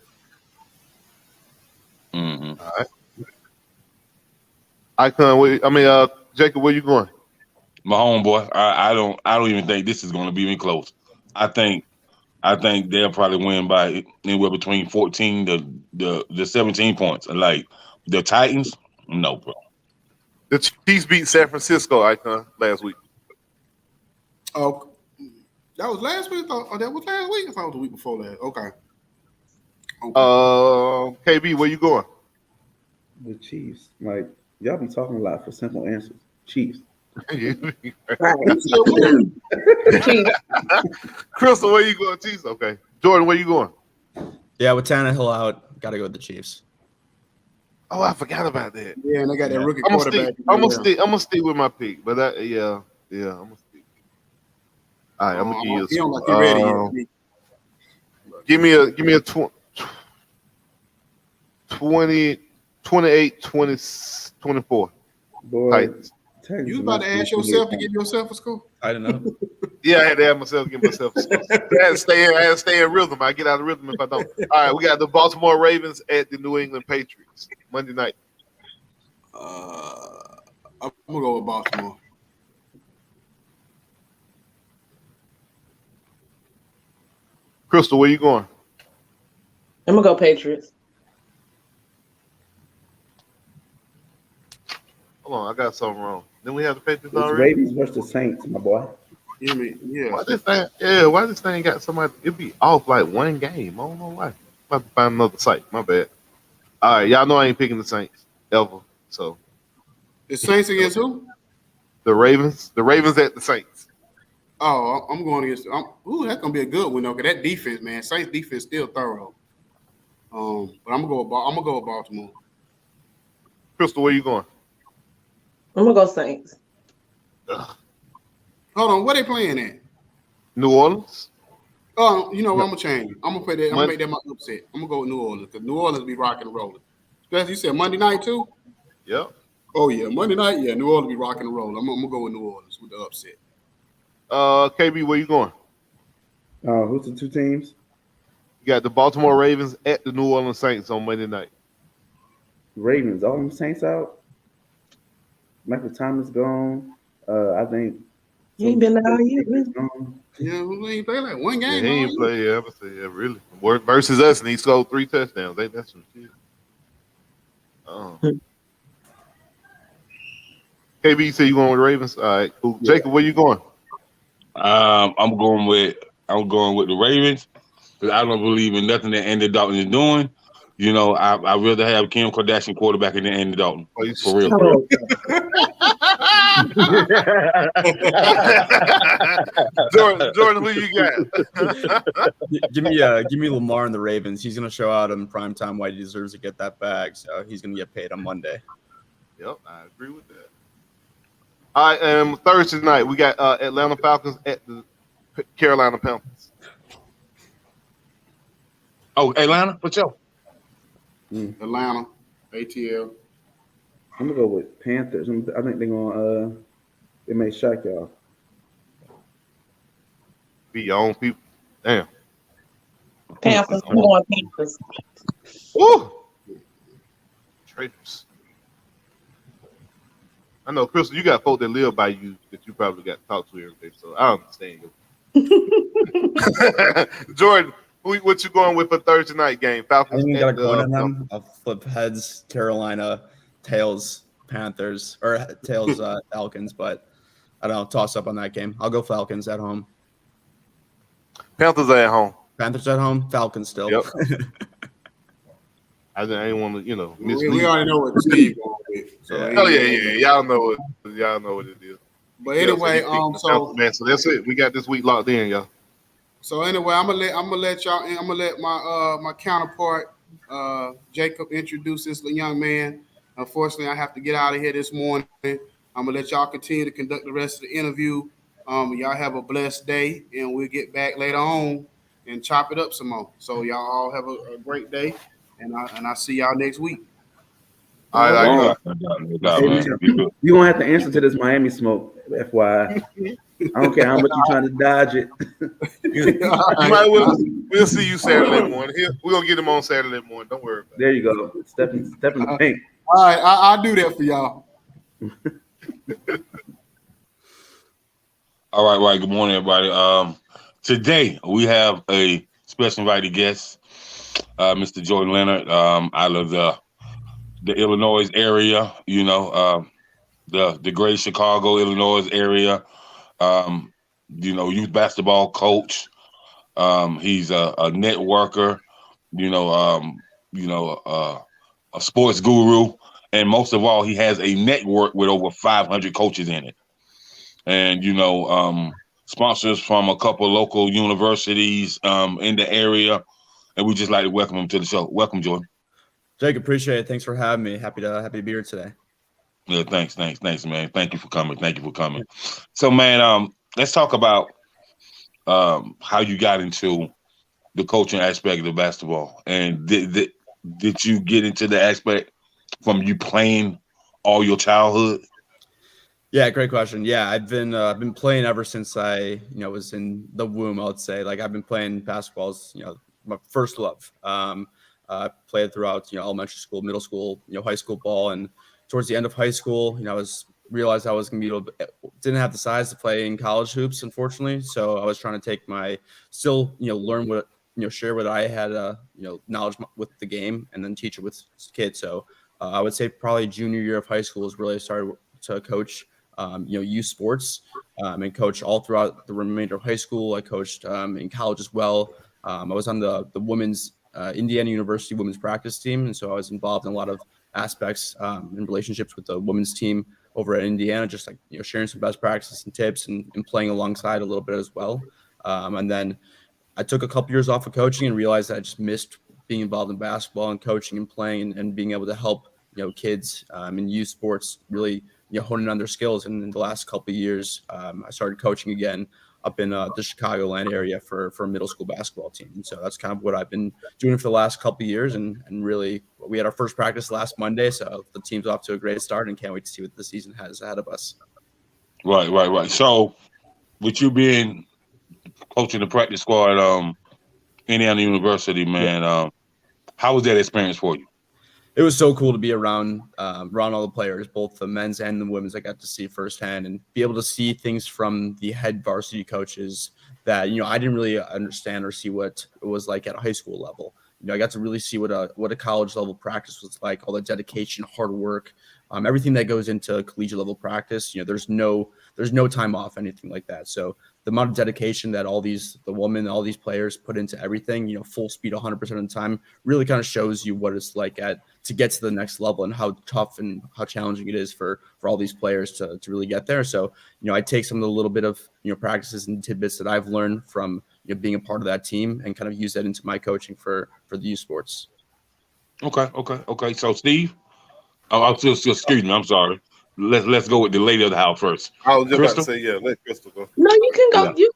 Mm-hmm. All right. Jacob, where you going? My homeboy. I don't even think this is going to be even close. I think they'll probably win by anywhere between 14 to 17 points. Like the Titans, no, bro. The Chiefs beat San Francisco, Icon, last week. Oh, that was last week. That was last week. I thought it was the week before that. Okay. KB, where you going? The Chiefs. Like y'all be talking a lot for simple answers. Chiefs. Crystal, where you going? Chiefs. Okay. Jordan, where you going? Yeah, with Tannehill out, got to go with the Chiefs. Oh, I forgot about that. Yeah, and they got that rookie quarterback. I'm gonna stick with my pick, but I'm gonna stick. All right, I'm gonna give you. You don't like you ready yet. Give me a 28, 20, 24. Boy, Titans. You was about to ask yourself to give yourself a score? I don't know. Yeah, I had to have myself give myself a score. I had to stay in rhythm. I get out of rhythm if I don't. All right, we got the Baltimore Ravens at the New England Patriots Monday night. I'm gonna go with Baltimore. Crystal, where you going? I'm gonna go Patriots. Hold on, I got something wrong. Then we have the Patriots It's already. Ravens versus the Saints, my boy. Yeah. Why this thing got somebody? It be off like one game. I don't know why. I'm about to find another site. My bad. All right, y'all know I ain't picking the Saints ever. So The Saints against who? the Ravens. The Ravens at the Saints. Oh, I'm going against. That's gonna be a good one though. Cause that defense, man, Saints defense still thorough. But I'm gonna go with Baltimore. Crystal, where you going? I'm gonna go Saints. Ugh. Hold on, where they playing at? New Orleans. Oh, you know what? I'm gonna change it. I'm gonna put that. I'm gonna make that my upset. I'm gonna go with New Orleans because New Orleans be rocking and rolling. You said Monday night too. Yep. Oh yeah, Monday night. Yeah, New Orleans be rocking and rolling. I'm gonna go with New Orleans with the upset. KB, where you going? Who's the two teams? You got the Baltimore Ravens at the New Orleans Saints on Monday night. Ravens. All them Saints out. Michael Thomas gone. I think He ain't been out yet. Yeah, who ain't play like one game? Yeah, he ain't play. Yeah, I would say, yeah, really. Versus us, and he scored 3 touchdowns. Ain't that some shit? KB, you say you going with the Ravens? All right, cool. Yeah. Jacob, where you going? I'm going with the Ravens because I don't believe in nothing that Andy Dalton is doing. You know, I rather have Kim Kardashian quarterback than Andy Dalton. For real. Jordan, who you got? give me Lamar and the Ravens. He's gonna show out in prime time why he deserves to get that bag. So he's gonna get paid on Monday. Yep, I agree with that. All right, Thursday night we got Atlanta Falcons at the Carolina Panthers. Oh, Atlanta, what's up? Atlanta, ATL. I'm gonna go with Panthers. I think they're gonna it may shock y'all. Be your own people. Damn. Panthers. I'm going Panthers. Woo! Traitors. I know, Crystal, you got folk that live by you that you probably got to talk to every day, so I understand you. Jordan, what you going with for Thursday night game? I Falcons. think you got a coin on them. I'll flip heads, Carolina, tails, Panthers, or tails, Falcons, but I don't know, toss up on that game. I'll go Falcons at home. Panthers are at home. Panthers at home, Falcons still. Yep. I didn't want to, mislead. We already know what Steve going with. So yeah. Y'all know what it is. But anyway, so that's it. We got this week locked in, y'all. So anyway, I'm gonna let y'all. I'm gonna let my counterpart Jacob introduce this young man. Unfortunately, I have to get out of here this morning. I'm gonna let y'all continue to conduct the rest of the interview. Y'all have a blessed day, and we'll get back later on and chop it up some more. So y'all all have a great day, and I'll see y'all next week. All right, You're gonna have to answer to this Miami smoke, FYI. I don't care how much you're trying to dodge it. We'll see you Saturday morning. We're gonna get him on Saturday morning. Don't worry about it. There you go. Step in the paint. All right, I'll do that for y'all. All right. Good morning, everybody. Today we have a special invited guest, Mr. Jordan Leonard, out of the Illinois area. The great Chicago, Illinois area. Youth basketball coach. He's a networker. A sports guru, and most of all, he has a network with over 500 coaches in it. And sponsors from a couple local universities in the area, and we just like to welcome him to the show. Welcome, Jordan. Jake, appreciate it. Thanks for having me. Happy to be here today. Yeah, thanks, man. Thank you for coming. So, man, let's talk about how you got into the coaching aspect of basketball, and did you get into the aspect from you playing all your childhood? Yeah, great question. Yeah, I've been playing ever since I was in the womb. I would say, like, I've been playing basketball as my first love. Played throughout elementary school, middle school, high school ball, and towards the end of high school, realized I was gonna didn't have the size to play in college hoops, unfortunately. So I was trying to take learn what share what I had knowledge with the game, and then teach it with kids. So I would say probably junior year of high school is really started to coach youth sports and coach all throughout the remainder of high school. I coached in college as well. I was on the women's Indiana University women's practice team, and so I was involved in a lot of aspects and relationships with the women's team over at Indiana, just like sharing some best practices and tips and playing alongside a little bit as well. And then I took a couple years off of coaching and realized that I just missed being involved in basketball and coaching and playing and being able to help kids in youth sports really honing on their skills. And in the last couple of years, I started coaching again up in the Chicagoland area for a middle school basketball team. And so that's kind of what I've been doing for the last couple of years. And really, we had our first practice last Monday, so the team's off to a great start and can't wait to see what the season has ahead of us. Right. So with you being coaching the practice squad at Indiana University, man, how was that experience for you? It was so cool to be around all the players, both the men's and the women's. I got to see firsthand and be able to see things from the head varsity coaches that I didn't really understand or see what it was like at a high school level. I got to really see what a college level practice was like, all the dedication, hard work, everything that goes into collegiate level practice. There's no time off, anything like that. So the amount of dedication that all these players put into everything, full speed 100% of the time, really kind of shows you what it's like to get to the next level and how tough and how challenging it is for all these players to really get there. So, I take some of the little bit of, practices and tidbits that I've learned from being a part of that team and kind of use that into my coaching for the youth sports. Okay. So Steve, excuse me, I'm sorry. Let's go with the lady of the house first. I was just Crystal? about to say, let Crystal go. No, you can go. Yeah. You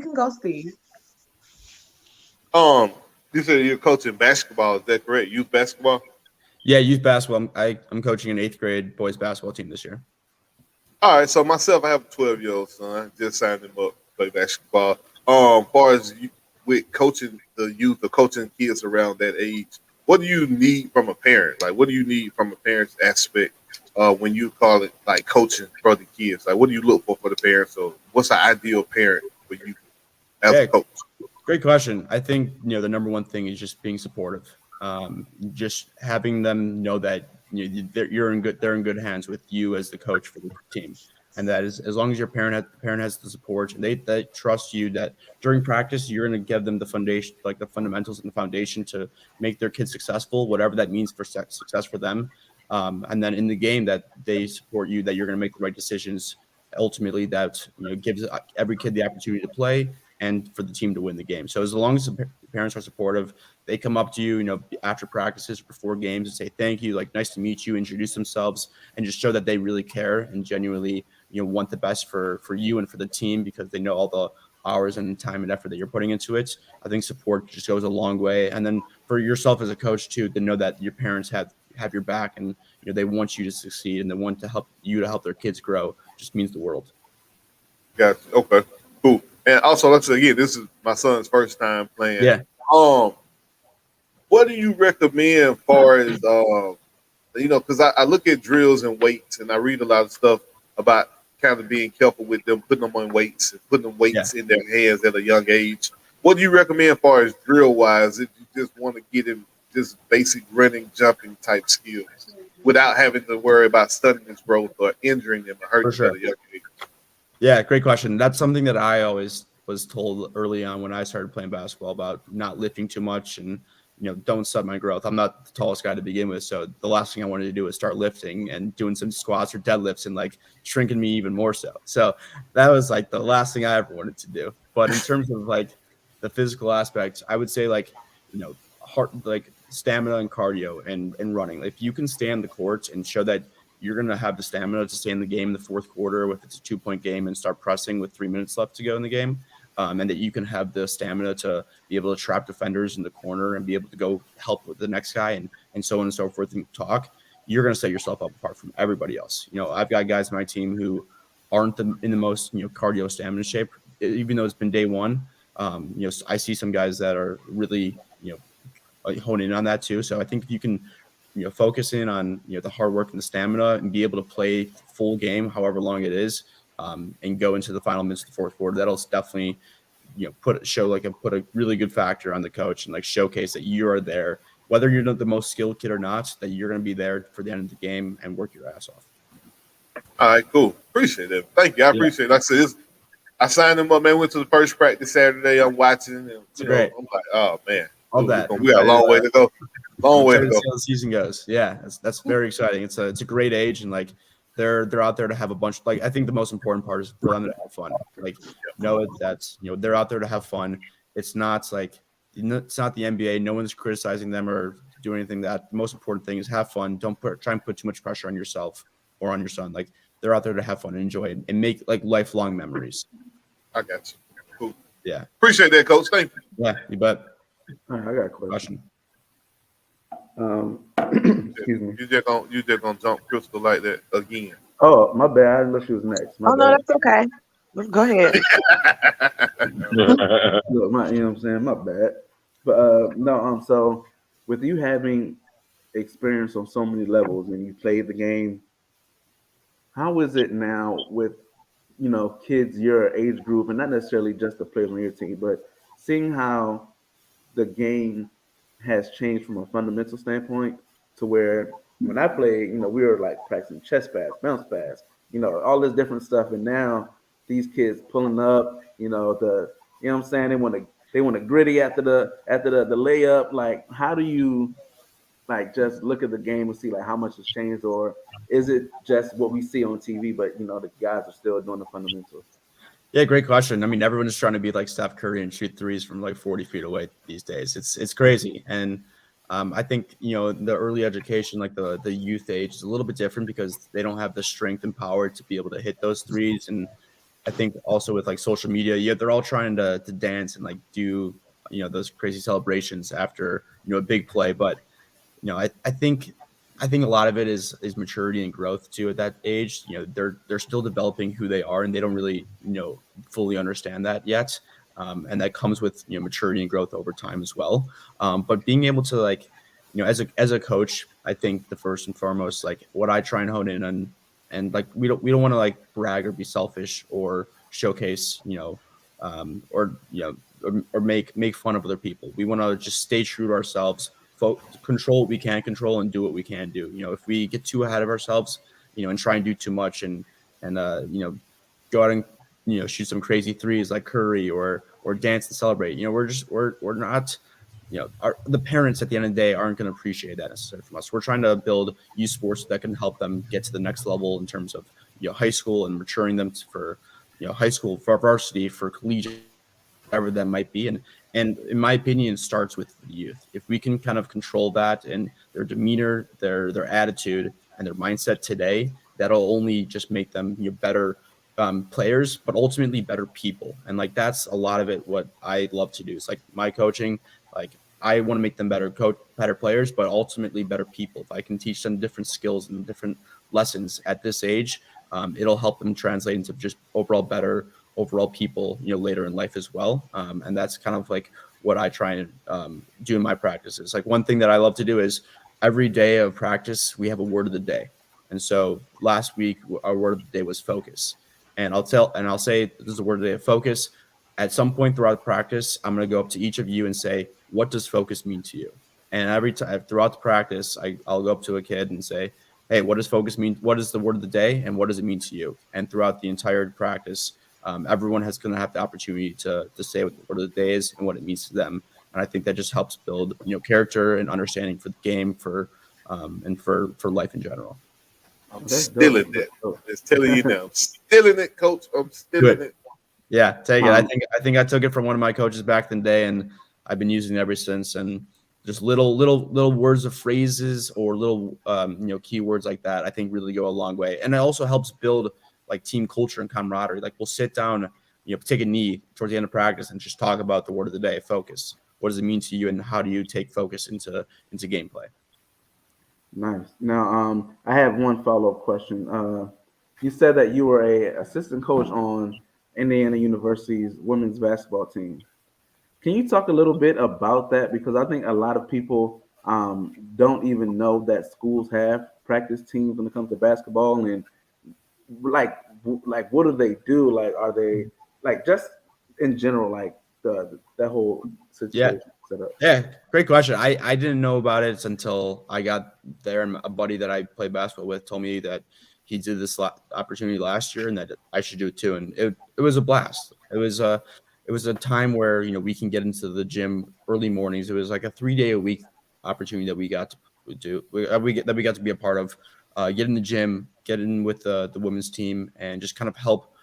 can go, Steve. You said you're coaching basketball. Is that correct? Youth basketball? Yeah, youth basketball. I'm coaching an 8th grade boys basketball team this year. All right, so myself, I have a 12-year-old son. Just signed him up to play basketball. Far as with coaching the youth or coaching kids around that age, what do you need from a parent? Like, what do you need from a parent's aspect when you call it like coaching for the kids? Like, what do you look for the parents? So, what's the ideal parent for you as a coach? Great question. I think the number one thing is just being supportive. Just having them know that they're in good hands with you as the coach for the team, and that is as long as your parent has the support and they trust you that during practice you're going to give them the foundation, like the fundamentals and the foundation to make their kids successful, whatever that means for success for them. And then in the game that they support you, that you're going to make the right decisions. Ultimately, that gives every kid the opportunity to play and for the team to win the game. So as long as the parents are supportive, they come up to you, after practices, before games, and say thank you, like nice to meet you, introduce themselves, and just show that they really care and genuinely, want the best for you and for the team because they know all the hours and time and effort that you're putting into it. I think support just goes a long way. And then for yourself as a coach too, to know that your parents have your back and they want you to succeed and they want to help their kids grow just means the world. Gotcha. Okay. Cool. And also, let's say again, this is my son's first time playing. Yeah. What do you recommend as far as because I look at drills and weights and I read a lot of stuff about kind of being careful with them, putting them on weights and putting them weights in their hands at a young age. What do you recommend as far as drill wise if you just want to get in just basic running, jumping type skills without having to worry about stunning his growth or injuring them or hurting them at a young age? Yeah, great question. That's something that I always was told early on when I started playing basketball about not lifting too much and, don't stunt my growth. I'm not the tallest guy to begin with. So the last thing I wanted to do was start lifting and doing some squats or deadlifts and like shrinking me even more so. So that was like the last thing I ever wanted to do. But in terms of like the physical aspects, I would say like, heart, like stamina and cardio and running. If you can stay on the court and show that you're going to have the stamina to stay in the game in the fourth quarter if it's a 2-point game and start pressing with 3 minutes left to go in the game, and that you can have the stamina to be able to trap defenders in the corner and be able to go help with the next guy and so on and so forth and talk, you're going to set yourself up apart from everybody else. I've got guys on my team who aren't in the most, cardio stamina shape, even though it's been day one. I see some guys that are really, hone in on that too. So I think if you can, focus in on, the hard work and the stamina and be able to play full game, however long it is, and go into the final minutes of the fourth quarter, that'll definitely, put a really good factor on the coach and like showcase that you are there, whether you're the most skilled kid or not, that you're going to be there for the end of the game and work your ass off. All right, cool. Appreciate it. Thank you. I appreciate it. Like I said, I signed him up, man. Went to the first practice Saturday. I'm watching, and I'm like, oh man, all that. We got a long way to go. Long way to go. See how the season goes. Yeah, that's very exciting. It's a great age, and like they're out there to have a bunch. Like I think the most important part is for them to have fun. Like know that's they're out there to have fun. It's not like it's not the NBA. No one's criticizing them or doing anything. That the most important thing is have fun. Don't try and put too much pressure on yourself or on your son. Like they're out there to have fun and enjoy it and make like lifelong memories. I got you. Cool. Yeah. Appreciate that, Coach. Thank you. Yeah, you bet. All right, I got a question. Excuse me. You just gonna jump Crystal like that again? Oh, my bad. I didn't know she was next. No, that's okay. Go ahead. Look, you know what I'm saying? My bad. But no. So with you having experience on so many levels and you played the game, how is it now with kids your age group and not necessarily just the players on your team, but seeing how the game has changed from a fundamental standpoint to where when I played, we were like practicing chest pass, bounce pass, all this different stuff. And now these kids pulling up, what I'm saying? They want to gritty after the layup. Like, how do you like just look at the game and see like how much has changed, or is it just what we see on TV, but the guys are still doing the fundamentals? Yeah, great question. I mean, everyone's trying to be like Steph Curry and shoot threes from like 40 feet away these days. It's crazy. And I think, the early education, like the youth age is a little bit different because they don't have the strength and power to be able to hit those threes. And I think also with like social media, they're all trying to dance and like do, those crazy celebrations after, a big play. But, I think I think a lot of it is maturity and growth too. At that age, they're still developing who they are, and they don't really fully understand that yet. And that comes with maturity and growth over time as well. But being able to as a coach, I think the first and foremost, like what I try and hone in on, and like we don't want to like brag or be selfish or showcase or make fun of other people. We want to just stay true to ourselves, control what we can control, and do what we can do. If we get too ahead of ourselves, and try and do too much and go out and shoot some crazy threes like Curry or dance and celebrate. We're not. The parents at the end of the day aren't going to appreciate that necessarily from us. We're trying to build youth sports that can help them get to the next level in terms of high school and maturing them for high school, for varsity, for collegiate, whatever that might be. And in my opinion, it starts with the youth. If we can kind of control that and their demeanor, their attitude, and their mindset today, that'll only just make them better players, but ultimately better people. And like that's a lot of it. What I love to do is like my coaching. Like I want to make them better players, but ultimately better people. If I can teach them different skills and different lessons at this age, it'll help them translate into just better overall people, later in life as well. And that's kind of like what I try and do in my practices. Like one thing that I love to do is every day of practice, we have a word of the day. And so last week, our word of the day was focus. And I'll say this is the word of the day of focus. At some point throughout practice, I'm going to go up to each of you and say, what does focus mean to you? And every time throughout the practice, I'll go up to a kid and say, hey, what does focus mean? What is the word of the day? And what does it mean to you? And throughout the entire practice, everyone is going to have the opportunity to say what the word of the day is and what it means to them. And I think that just helps build, character and understanding for the game, and for life in general. I'm stealing it. It's telling you now. I'm stealing it, coach. I'm stealing it. Yeah, take it. I think I took it from one of my coaches back in the day, and I've been using it ever since. And just little words of phrases or little keywords like that, I think really go a long way. And it also helps build like team culture and camaraderie. Like we'll sit down, take a knee towards the end of practice and just talk about the word of the day, focus. What does it mean to you, and how do you take focus into gameplay? Nice. Now, I have one follow-up question. You said that you were a assistant coach on Indiana University's women's basketball team. Can you talk a little bit about that? Because I think a lot of people don't even know that schools have practice teams when it comes to basketball, and like what do they do? Like, are they like just in general, like that whole situation? Yeah, great question. I didn't know about it until I got there, and a buddy that I played basketball with told me that he did this opportunity last year and that I should do it too. And it was a blast. It was a time where we can get into the gym early mornings. It was like a 3-day-a-week opportunity that we got to do. We got to be a part of. Get in the gym, get in with the women's team, and just kind of help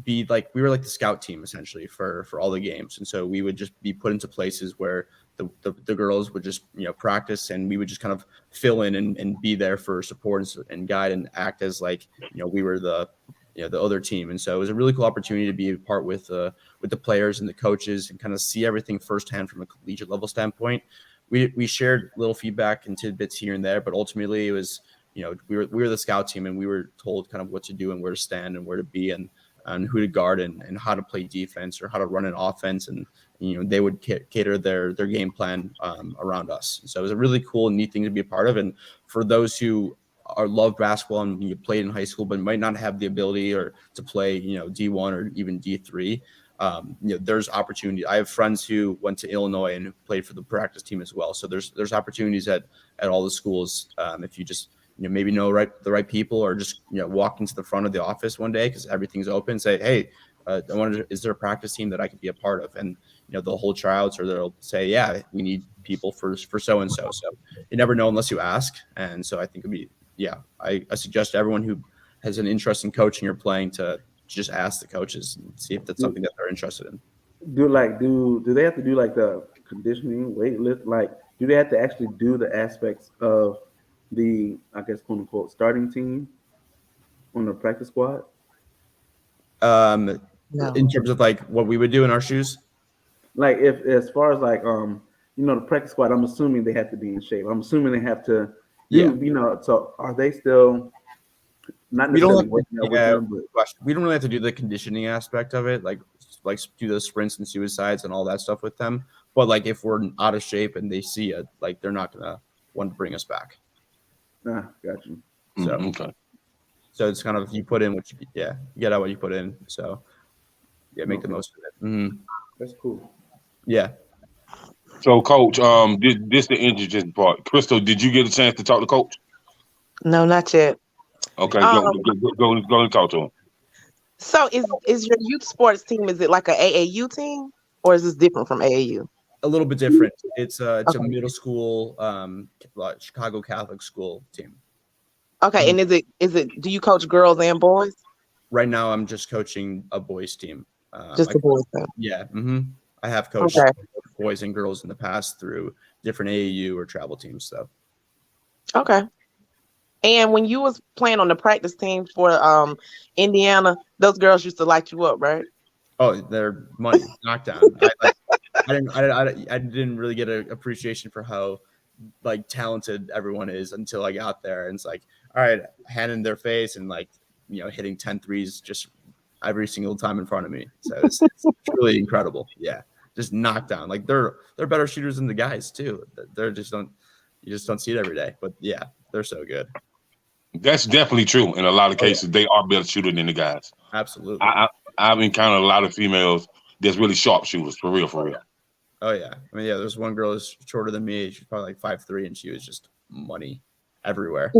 be like we were like the scout team essentially for all the games. And so we would just be put into places where the girls would just practice, and we would just kind of fill in and be there for support and guide and act as like we were the other team. And so it was a really cool opportunity to be a part with the players and the coaches and kind of see everything firsthand from a collegiate level standpoint. We shared little feedback and tidbits here and there, but ultimately it was we were the scout team, and we were told kind of what to do and where to stand and where to be and who to guard and how to play defense or how to run an offense. And they would cater their game plan around us. So it was a really cool and neat thing to be a part of. And for those who love basketball and you played in high school but might not have the ability or to play D1 or even D3, there's opportunity. I have friends who went to Illinois and played for the practice team as well. So there's opportunities at all the schools if you just maybe know the right people, or just walk into the front of the office one day because everything's open. Say, hey, is there a practice team that I could be a part of? And they'll hold tryouts, or they'll say, yeah, we need people for so and so. So you never know unless you ask. And so I think it'd be I suggest to everyone who has an interest in coaching or playing to just ask the coaches and see if that's something that they're interested in. Do they have to do like the conditioning, weight lift? Like, do they have to actually do the aspects of the, I guess, quote unquote, starting team on the practice squad? No. In terms of like what we would do in our shoes? Like if as far as like the practice squad, I'm assuming they have to be in shape. I'm assuming they have to, You know, so are they still not necessarily working out with them, but we don't really have to do the conditioning aspect of it, like do the sprints and suicides and all that stuff with them. But like if we're out of shape and they see it, like they're not gonna want to bring us back. Got you. So okay. So it's kind of you put in what you get out what you put in. So make the most of it. Mm-hmm. That's cool. Yeah. So, Coach, this the interesting part. Crystal, did you get a chance to talk to Coach? No, not yet. Okay, go and talk to him. So is your youth sports team, is it like a AAU team or is this different from AAU? A little bit different. It's a middle school Chicago Catholic school team. Okay, and is it do you coach girls and boys? Right now I'm just coaching a boys team. Just the boys team. Yeah. Mm-hmm. I have coached boys and girls in the past through different AAU or travel teams. So. Okay. And when you was playing on the practice team for Indiana, those girls used to light you up, right? Oh, they're money knockdown. I didn't really get an appreciation for how like talented everyone is until I got there, and it's like, all right, hand in their face and like hitting 10 threes just every single time in front of me. So it's really incredible. Yeah, just knockdown. Like they're better shooters than the guys too. You just don't see it every day. But yeah, they're so good. That's definitely true. In a lot of cases, they are better shooters than the guys. Absolutely. I've encountered a lot of females that's really sharp shooters, for real. Oh, yeah. I mean, there's one girl who's shorter than me. She's probably like 5'3", and she was just money everywhere.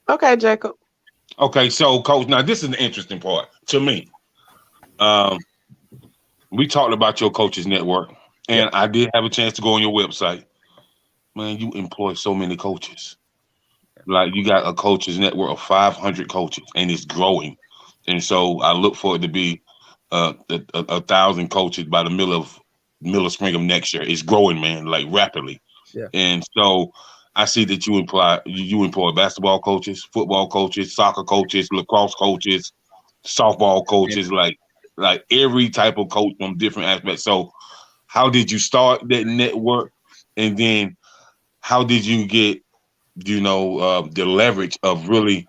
Okay, Jacob. Okay, so, Coach, now this is the interesting part to me. We talked about your coaches network, and I did have a chance to go on your website. Man, you employ so many coaches. Like you got a coaches network of 500 coaches, and it's growing. And so I look for it to be 1,000 coaches by the middle of spring of next year. It's growing, man, like rapidly. Yeah. And so I see that you employ basketball coaches, football coaches, soccer coaches, lacrosse coaches, softball coaches, like every type of coach from different aspects. So how did you start that network? And then how did you get, the leverage of really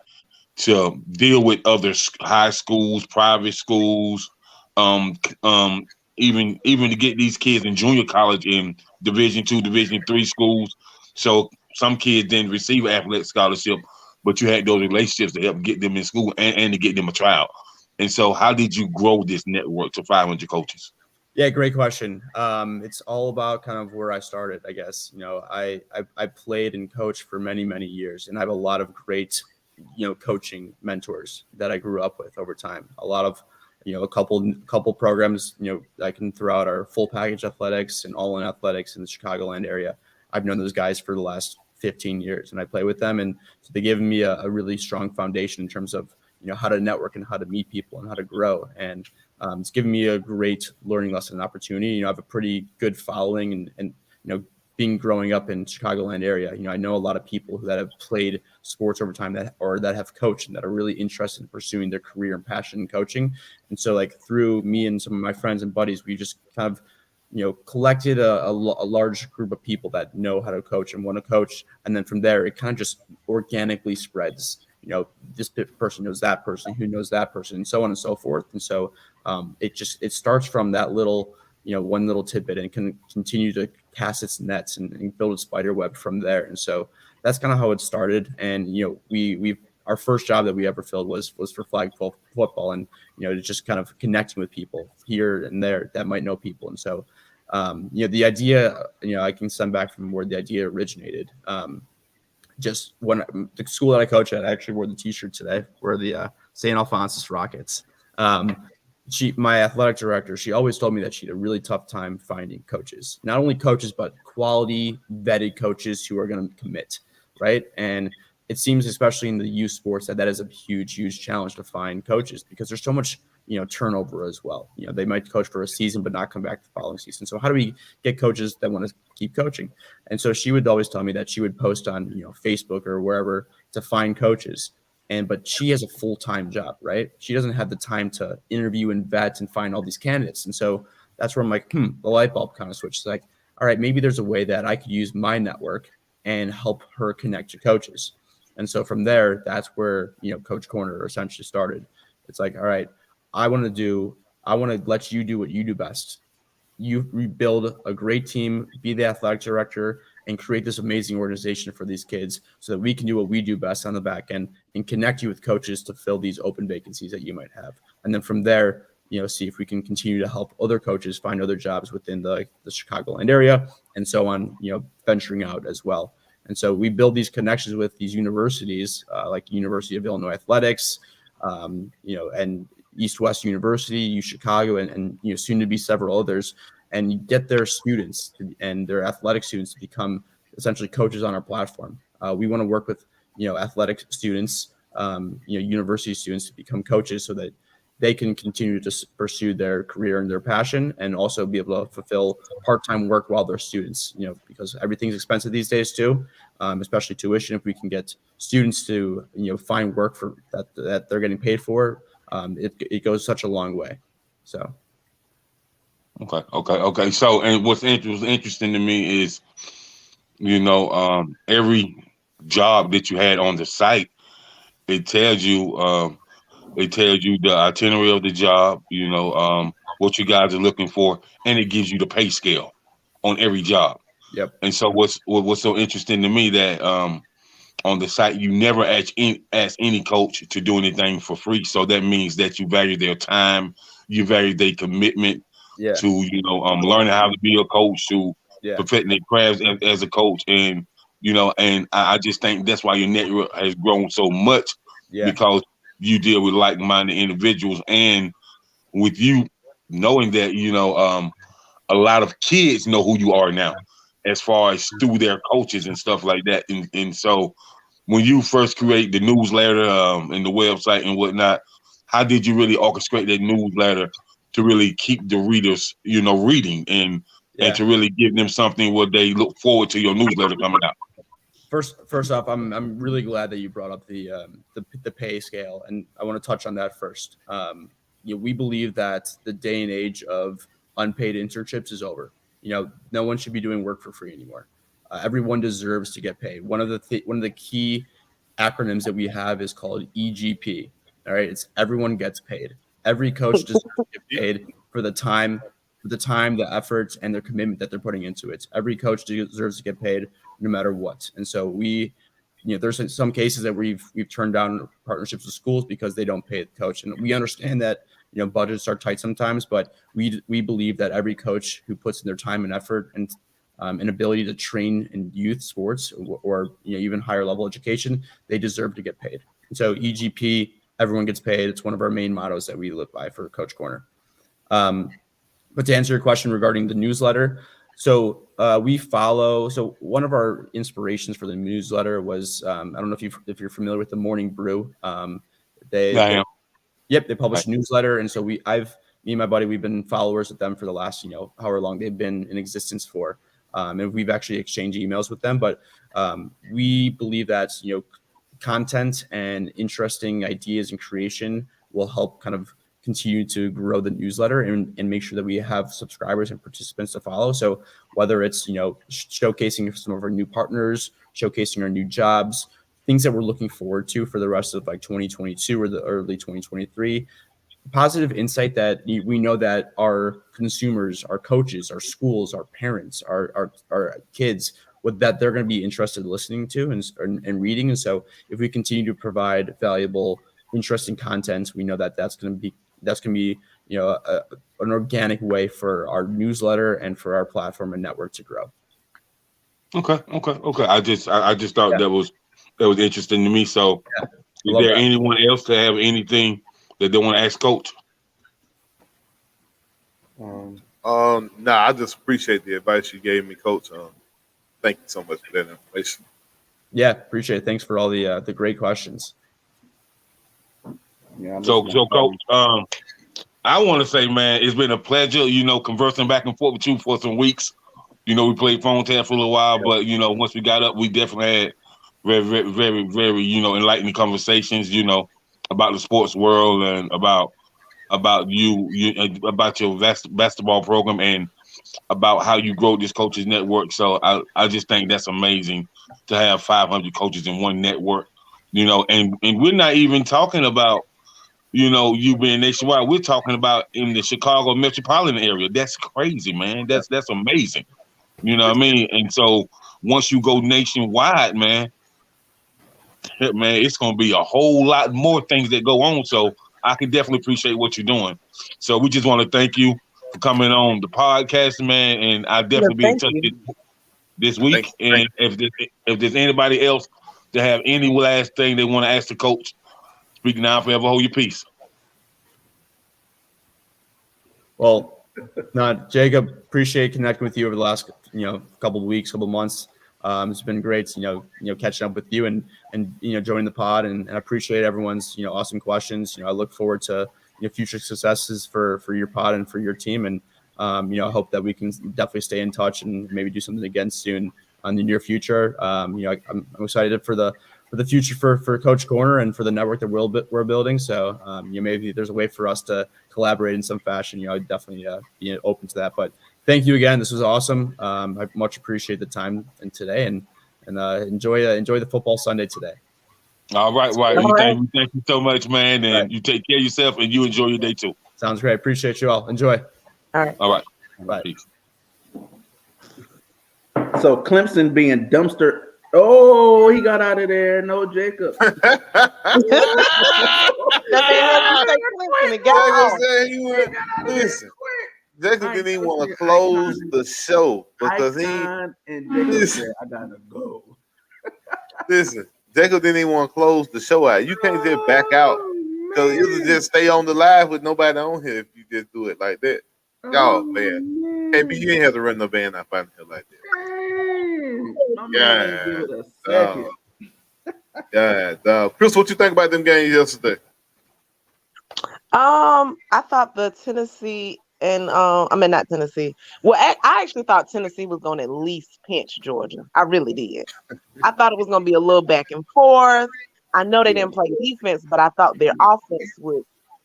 to deal with other high schools, private schools, even to get these kids in junior college in Division II, Division III schools. So some kids didn't receive athletic scholarship, but you had those relationships to help get them in school and to get them a tryout. And so how did you grow this network to 500 coaches? Yeah, great question. It's all about kind of where I started, I guess. I played and coached for many, many years, and I have a lot of great, coaching mentors that I grew up with over time. A lot of, a couple programs, I can throw out our full package athletics and all in athletics in the Chicagoland area. I've known those guys for the last 15 years, and I play with them, and so they give me a really strong foundation in terms of how to network and how to meet people and how to grow. And it's given me a great learning lesson and opportunity. I have a pretty good following and being growing up in Chicagoland area, I know a lot of people that have played sports over time that have coached and that are really interested in pursuing their career and passion in coaching. And so like through me and some of my friends and buddies, we just kind of, collected a large group of people that know how to coach and want to coach. And then from there, it kind of just organically spreads. This person knows that person who knows that person and so on and so forth. And so it starts from that little, one little tidbit and can continue to cast its nets and build a spider web from there. And so that's kind of how it started. And, our first job that we ever filled was for flag football and, just kind of connecting with people here and there that might know people. And so, the idea, I can send back from where the idea originated. Just when the school that I coach at, I actually wore the T-shirt today. We're the St. Alphonsus Rockets. My athletic director, she always told me that she had a really tough time finding coaches, not only coaches, but quality vetted coaches who are going to commit. Right. And it seems, especially in the youth sports, that is a huge challenge to find coaches because there's so much, turnover as well. They might coach for a season, but not come back the following season. So how do we get coaches that want to keep coaching? And so she would always tell me that she would post on, Facebook or wherever to find coaches. But she has a full-time job, right? She doesn't have the time to interview and vet and find all these candidates. And so that's where I'm like, the light bulb kind of switched. Like, all right, maybe there's a way that I could use my network and help her connect to coaches. And so from there, that's where, Coach Corner essentially started. It's like, all right, I want to let you do what you do best. You rebuild a great team, be the athletic director, and create this amazing organization for these kids so that we can do what we do best on the back end and connect you with coaches to fill these open vacancies that you might have. And then from there, see if we can continue to help other coaches find other jobs within the Chicagoland area and so on, venturing out as well. And so we build these connections with these universities like University of Illinois Athletics, and East West University, U Chicago, and soon to be several others, and you get their students and their athletic students to become essentially coaches on our platform. We want to work with athletic students, university students to become coaches so that they can continue to pursue their career and their passion, and also be able to fulfill part-time work while they're students. Because everything's expensive these days too, especially tuition. If we can get students to find work for that they're getting paid for. It goes such a long way. So. Okay. So, and what's interesting to me is, every job that you had on the site, it tells you the itinerary of the job, what you guys are looking for, and it gives you the pay scale on every job. Yep. And so what's so interesting to me that, on the site, you never ask any coach to do anything for free. So that means that you value their time, you value their commitment to, learning how to be a coach, to perfecting their crafts as a coach. And, and I just think that's why your network has grown so much, because you deal with like-minded individuals, and with you knowing that, a lot of kids know who you are now, as far as through their coaches and stuff like that. And so when you first create the newsletter and the website and whatnot, how did you really orchestrate that newsletter to really keep the readers, reading and to really give them something where they look forward to your newsletter coming out? First off, I'm really glad that you brought up the pay scale, and I want to touch on that first. We believe that the day and age of unpaid internships is over. No one should be doing work for free anymore. Everyone deserves to get paid. One of the key acronyms that we have is called EGP. All right, it's everyone gets paid. Every coach deserves to get paid for the time, the efforts, and their commitment that they're putting into it. Every coach deserves to get paid no matter what. And so there's some cases that we've turned down partnerships with schools because they don't pay the coach, and we understand that budgets are tight sometimes, but we believe that every coach who puts in their time and effort and an ability to train in youth sports or even higher level education, they deserve to get paid. And so EGP, everyone gets paid. It's one of our main mottos that we live by for Coach Corner. But to answer your question regarding the newsletter, so one of our inspirations for the newsletter was, I don't know if you're familiar with the Morning Brew. They publish a newsletter. And so me and my buddy, we've been followers of them for the last, however long they've been in existence for. And we've actually exchanged emails with them, but we believe that, content and interesting ideas and creation will help kind of continue to grow the newsletter and make sure that we have subscribers and participants to follow. So whether it's, showcasing some of our new partners, showcasing our new jobs, things that we're looking forward to for the rest of 2022 or the early 2023, positive insight that we know that our consumers, our coaches, our schools, our parents, our kids, that they're going to be interested in listening to and reading. And so if we continue to provide valuable, interesting content, we know that that's going to be an organic way for our newsletter and for our platform and network to grow. Okay. I just thought that was interesting to me. So is there anyone else to have anything that they want to ask Coach? I just appreciate the advice you gave me, Coach. Thank you so much for that information. Yeah, appreciate it. Thanks for all the great questions. Yeah. So Coach, I want to say, man, it's been a pleasure, conversing back and forth with you for some weeks. We played phone tag for a little while, but once we got up, we definitely had very, very, very, very, enlightening conversations, about the sports world and about you about your basketball program and about how you grow this coaches network. So I just think that's amazing to have 500 coaches in one network, and we're not even talking about, you being nationwide. We're talking about in the Chicago metropolitan area. That's crazy, man. That's amazing. You know what I mean? And so once you go nationwide, man, it's going to be a whole lot more things that go on. So I can definitely appreciate what you're doing. So we just want to thank you for coming on the podcast, man. And I'll definitely be in touch this week. And if there's anybody else that have any last thing they want to ask the coach, speak now, forever hold your peace. Well, Jacob, appreciate connecting with you over the last, couple of weeks, couple of months. It's been great, catching up with you and joining the pod, and I appreciate everyone's, awesome questions. I look forward to future successes for your pod and for your team, and I hope that we can definitely stay in touch and maybe do something again soon in the near future. I'm excited for the future for Coach Corner and for the network that we're building. So maybe there's a way for us to collaborate in some fashion. I'd definitely be open to that. But thank you again. This was awesome. I much appreciate the time today, and enjoy the football Sunday today. All right. Thank you so much, man. And you take care of yourself, and you enjoy your day too. Sounds great. Appreciate you all. Enjoy. All right. Bye. Peace. So Clemson being dumpster. Oh, he got out of there. No, Jacob. Listen, Jacob didn't even want to close the show because I gotta go. Listen, Jacob didn't even want to close the show out. You can't just back out because you just stay on the live with nobody on here if you just do it like that. Y'all, man. Hey, you ain't have to run no band out here like that. Yeah. Chris, what you think about them games yesterday? I thought the Tennessee and not Tennessee. Well, I actually thought Tennessee was going to at least pinch Georgia. I really did. I thought it was going to be a little back and forth. I know they didn't play defense, but I thought their offense would,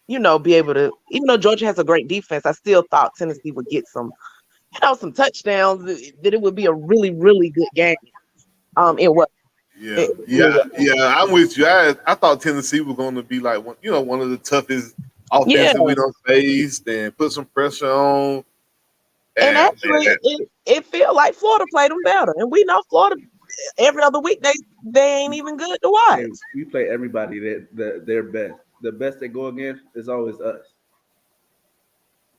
be able to. Even though Georgia has a great defense, I still thought Tennessee would get some touchdowns. That it would be a really, really good game. It was. Yeah. I'm with you. I thought Tennessee was going to be like one of the toughest offensive we done faced and put some pressure on. And actually, it felt like Florida played them better, and we know Florida every other week they ain't even good to watch. We play everybody their best. The best they go against is always us.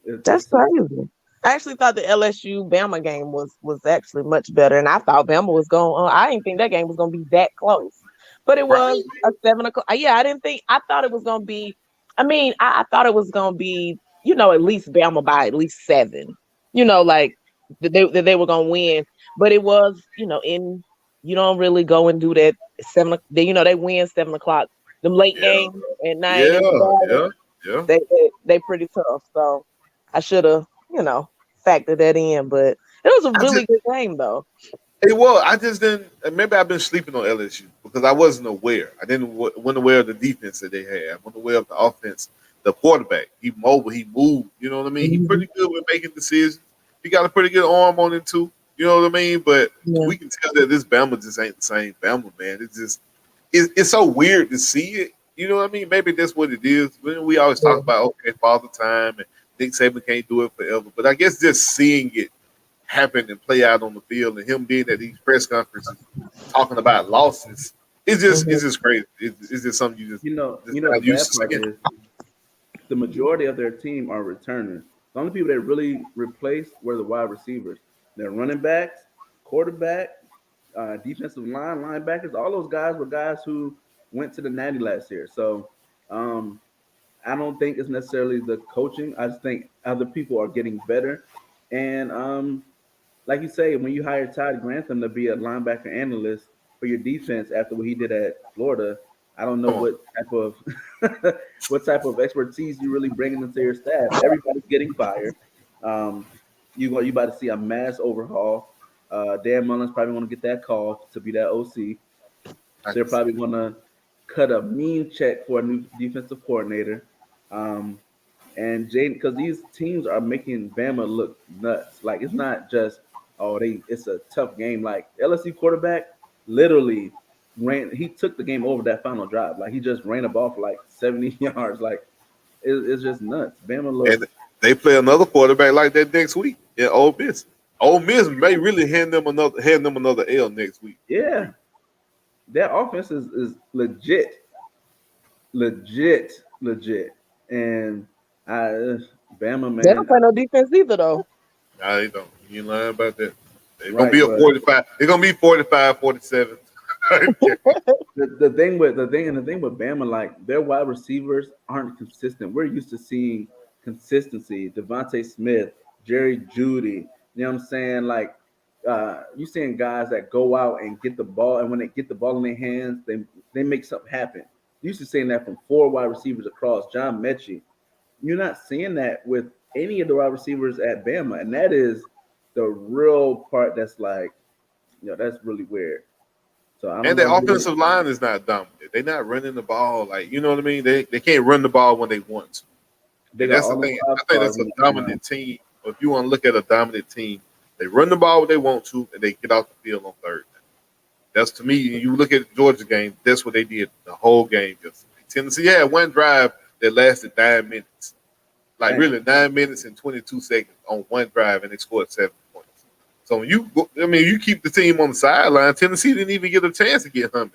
That's crazy. I actually thought the LSU Bama game was actually much better, and I thought Bama was going. I didn't think that game was going to be that close, but it was a 7 o'clock. Yeah, I didn't think. I thought it was going to be. I thought it was going to be. At least Bama by at least 7. Like that they were going to win, but it was. You don't really go and do that 7. They win 7 o'clock. Them late games at 9. Yeah. They pretty tough. So I should have factored that in, but it was a really good game though. It was. I just didn't. Maybe I've been sleeping on LSU because I wasn't aware. I wasn't aware of the defense that they had. I wasn't aware of the offense. The quarterback, he mobile, he moved. You know what I mean? He's pretty good with making decisions. He got a pretty good arm on him too. You know what I mean? But we can tell that this Bama just ain't the same Bama, man. It's just it's so weird to see it. You know what I mean? Maybe that's what it is. We always talk about Father Time and Nick Saban can't do it forever. But I guess just seeing it happen and play out on the field and him being at these press conferences talking about losses, it's just crazy. It's just something you just the bad part is the majority of their team are returners. The only people that really replaced were the wide receivers. Their running backs, quarterback, defensive line, linebackers, all those guys were guys who went to the Natty last year. So I don't think it's necessarily the coaching. I just think other people are getting better. And like you say, when you hire Todd Grantham to be a linebacker analyst for your defense after what he did at Florida, I don't know what type of expertise you really bringing into your staff. Everybody's getting fired. You about to see a mass overhaul. Dan Mullen's probably going to get that call to be that OC. They're probably going to cut a mean check for a new defensive coordinator. And Jaden, because these teams are making Bama look nuts. Like it's not just it's a tough game. Like LSU quarterback literally he took the game over that final drive. Like he just ran a ball for like 70 yards. Like it's just nuts. Bama looks. And they play another quarterback like that next week in Ole Miss. Ole Miss may really hand them another L next week. Yeah, their offense is legit, and Bama, man. They don't play no defense either, though. Nah, they don't. You ain't lying about that. They're gonna be a 45. They're gonna be 45, 47. the thing with Bama, like their wide receivers aren't consistent. We're used to seeing consistency. Devontae Smith, Jerry Jeudy. You know what I'm saying? Like you seeing guys that go out and get the ball, and when they get the ball in their hands, they make something happen. You used to seeing that from 4 wide receivers across. John Mechie. You're not seeing that with any of the wide receivers at Bama, and that is the real part. That's like, that's really weird. So and the offensive line is not dominant. They're not running the ball like, you know what I mean. They can't run the ball when they want to. That's the thing. I think that's a dominant team. If you want to look at a dominant team, they run the ball when they want to, and they get off the field on third. That's, to me, you look at the Georgia game, that's what they did the whole game. Tennessee had one drive that lasted 9 minutes. Like, really, 9 minutes and 22 seconds on one drive, and they scored 7 points. So when you keep the team on the sideline, Tennessee didn't even get a chance to get humming.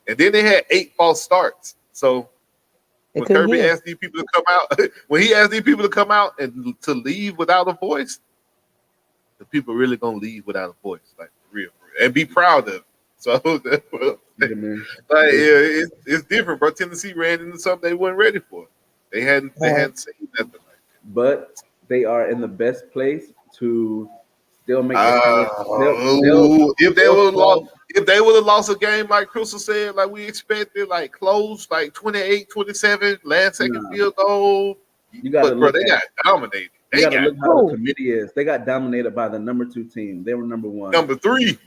And then they had 8 false starts. So when Kirby asked these people to come out, when he asked these people to come out and to leave without a voice, the people really gonna leave without a voice, like real, and be proud of it. So it's different, bro. Tennessee ran into something they weren't ready for. They hadn't seen nothing like that. But they are in the best place to still make if they would have lost a game like Crystal said, like we expected, like close, like 28-27, last second field goal. You got they got dominated. You got to look how the committee is. They got dominated by the number 2 team. They were number 1. Number 3.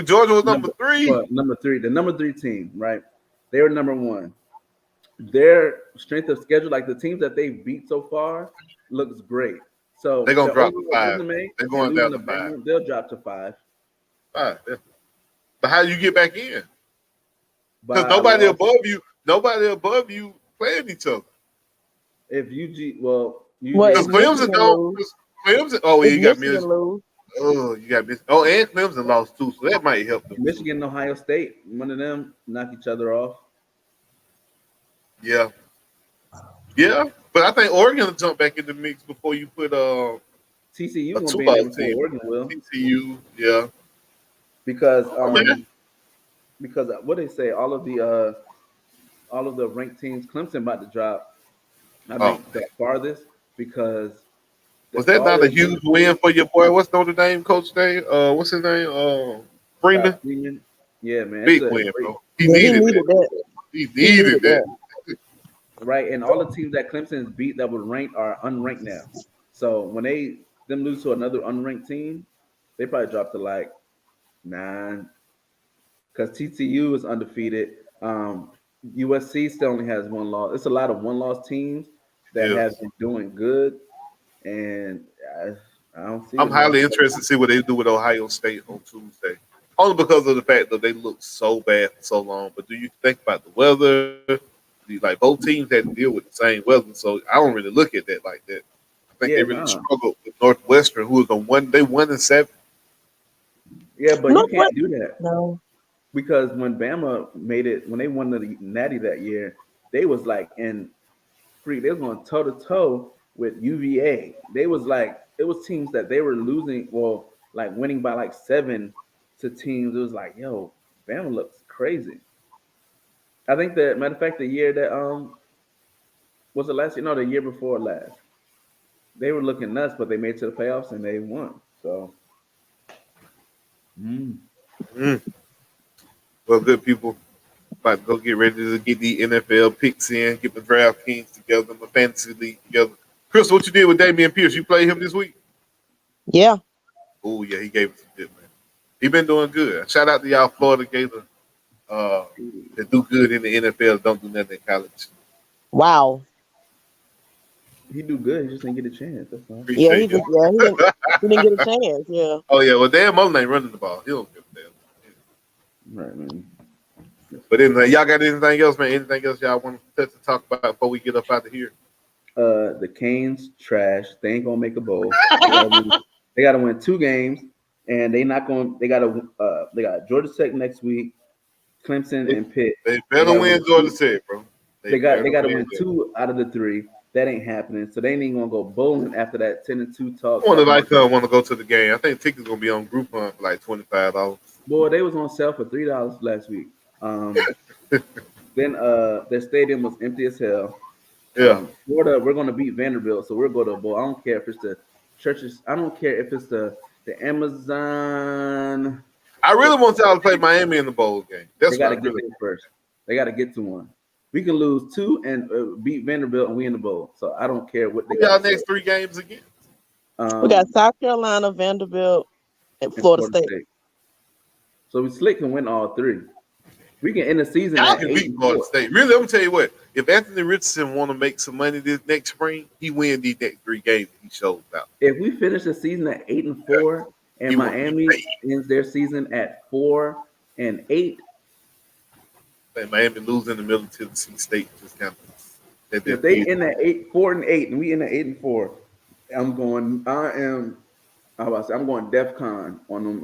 Georgia was number 3. Number 3. The number 3 team, right? They were number 1. Their strength of schedule, like the teams that they beat so far, looks great. So they're gonna drop to 5. They're going down to 5. They'll drop to 5. 5. Yeah. But how do you get back in? Because nobody above you playing each other. If because Clemson don't. Clemson. Oh, yeah, you got Michigan. Oh, you got Michigan. Oh, and Clemson lost too, so that might help them. Michigan and Ohio State, one of them knock each other off. Yeah, but I think Oregon will jump back in the mix before you put TCU won't be in there. Oregon will. TCU, yeah, because what they say, all of the ranked teams, Clemson about to drop. I think the farthest because. Was that not a huge win for your boy? What's Notre Dame coach name? What's his name? Freeman. Freeman. Yeah, man. Big win, bro. He needed that. He needed that. Right, and all the teams that Clemson's beat that were ranked are unranked now. So when them lose to another unranked team, they probably drop to like 9. Because TCU is undefeated. USC still only has 1 loss. It's a lot of 1-loss teams that have been doing good. And I don't see. I'm highly interested to see what they do with Ohio State on Tuesday. Only because of the fact that they look so bad for so long. But do you think about the weather? Like both teams had to deal with the same weather, so I don't really look at that like that. I think they really struggled with Northwestern, who was on 1-7. Yeah, but you can't do that. No, because when Bama made it, when they won the Natty that year, they was like they was going toe to toe with UVA. They was like, it was teams that they were losing, like winning by like 7 to teams. It was like, yo, Bama looks crazy. I think that, matter of fact, the year that was it last year? No, the year before last. They were looking nuts, but they made it to the playoffs and they won. So, well, good people. About to go get ready to get the NFL picks in, get the draft kings together, the fantasy league together. Chris, what you did with Damian Pierce? You played him this week? Yeah. Oh, yeah, he gave us some good, man. He been doing good. Shout out to y'all Florida Gators that do good in the NFL, don't do nothing in college. Wow. He do good. He just didn't get a chance. That's all. Yeah, Appreciate you. he didn't get a chance. Yeah. Oh yeah, well, Dan Mullen ain't running the ball. He don't give a damn. Right, man. But anyway, y'all got anything else, man? Anything else y'all want to talk about before we get up out of here? The Canes trash. They ain't gonna make a bowl. They gotta win 2 games, and they not going. They got Georgia Tech next week, Clemson and Pitt. They better win Georgia Tech, bro. They got to win 2 out of the 3. That ain't happening. So they ain't even gonna go bowling after that 10-2 talk. I want to go to the game. I think tickets gonna be on Groupon for like $25. Boy, they was on sale for $3 last week. Then their stadium was empty as hell. Yeah. Florida, we're gonna beat Vanderbilt, so we'll go to a bowl. I don't care if it's the churches. I don't care if it's the Amazon. I really want y'all to play Miami in the bowl game. They got to get there first. They got to get to one. We can lose 2 and beat Vanderbilt, and we in the bowl. So I don't care what they got. Y'all next 3 games again. We got South Carolina, Vanderbilt, and Florida State. So we slick can win all 3. We can end the season. Y'all can beat Florida State. Really, I'm gonna tell you what. If Anthony Richardson want to make some money this next spring, he win these next 3 games. He shows out. If we finish the season at 8-4, and Miami ends their season at 4-8. And Miami losing in the middle of Tennessee State just kind of. If they end at 4-8, and we end at 8-4, I'm going DEFCON on them.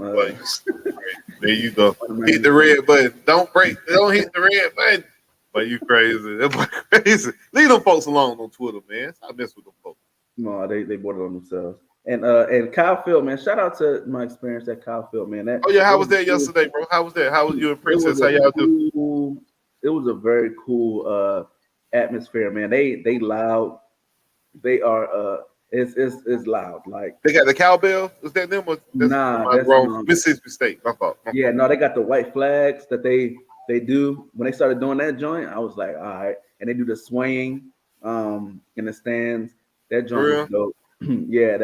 There you go. Hit the red button. Don't hit the red button. But you crazy. That's crazy. Leave them folks alone on Twitter, man. I mess with them folks. No, they bought it on themselves. And Kyle Field, man. Shout out to my experience at Kyle Field, man. How was that yesterday, bro? How was that? How was you and Princess? How y'all do? It was a very cool atmosphere, man. They loud. They are it's loud. Like they got the cowbell. Was that them? Or that's wrong. Mississippi State. My fault. Yeah, no, they got the white flags that they do. When they started doing that joint, I was like, all right. And they do the swaying in the stands. That joint was dope. Yeah,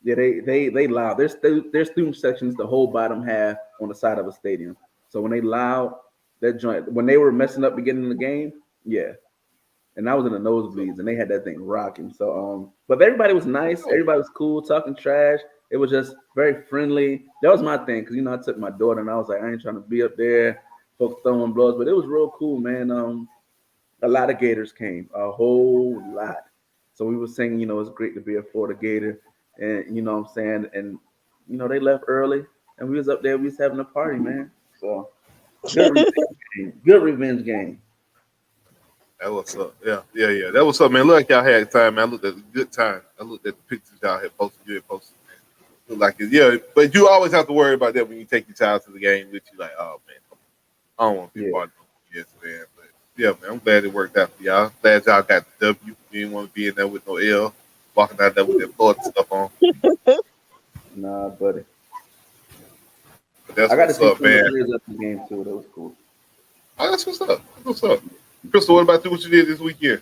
they loud. There's student sections the whole bottom half on the side of a stadium. So when they loud, that joint when they were messing up beginning of the game, yeah. And I was in the nosebleeds, and they had that thing rocking. So, but everybody was nice. Everybody was cool, talking trash. It was just very friendly. That was my thing, because I took my daughter, and I was like, I ain't trying to be up there, folks throwing blows. But it was real cool, man. A lot of Gators came, a whole lot. So we were saying, it's great to be a Florida Gator, and you know what I'm saying, and they left early, and we was up there, we was having a party, man. So good revenge game. That was up. Yeah. That was up, man. Look like y'all had time, man. I looked at a good time. I looked at the pictures y'all had posted. You had posted, man. Looked like it. Yeah, but you always have to worry about that when you take your child to the game with you. Like, oh man, I don't want to be part of it. Yes, man. But yeah, man, I'm glad it worked out for y'all. Glad y'all got the W. You didn't want to be in there with no L, walking out there with that Florida stuff on. Nah, buddy. But that's I got to see up, man. Up the game too. That was cool. Oh, that's what's up. That's what's up. Crystal, what about you? What you did this weekend?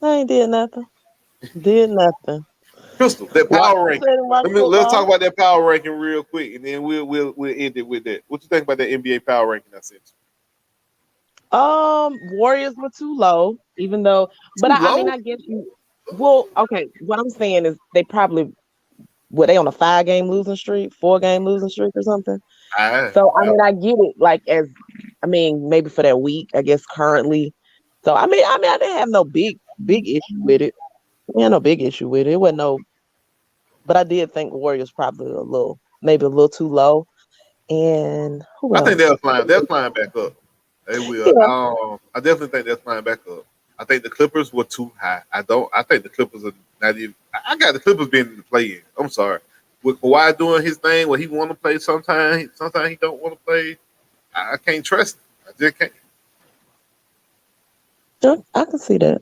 I ain't did nothing. Crystal, that power ranking. Let's talk about that power ranking real quick, and then we'll end it with that. What you think about that NBA power ranking I sent you? Warriors were too low, even though. But I mean, I get you. Well, okay. What I'm saying is they probably were they on a 4-game losing streak or something. So I mean, I get it. Like maybe for that week, I guess currently. So I mean, I didn't have no big issue with it. Yeah, no big issue with it. It wasn't no. But I did think Warriors probably maybe a little too low. And who else? I think they'll climb back up. They will. Yeah. I definitely think they'll climb back up. I think the Clippers were too high. I think the Clippers are not even. I got the Clippers being in the play-in. I'm sorry. With Kawhi doing his thing, where he want to play sometimes he don't want to play. I can't trust him. I just can't. I can see that.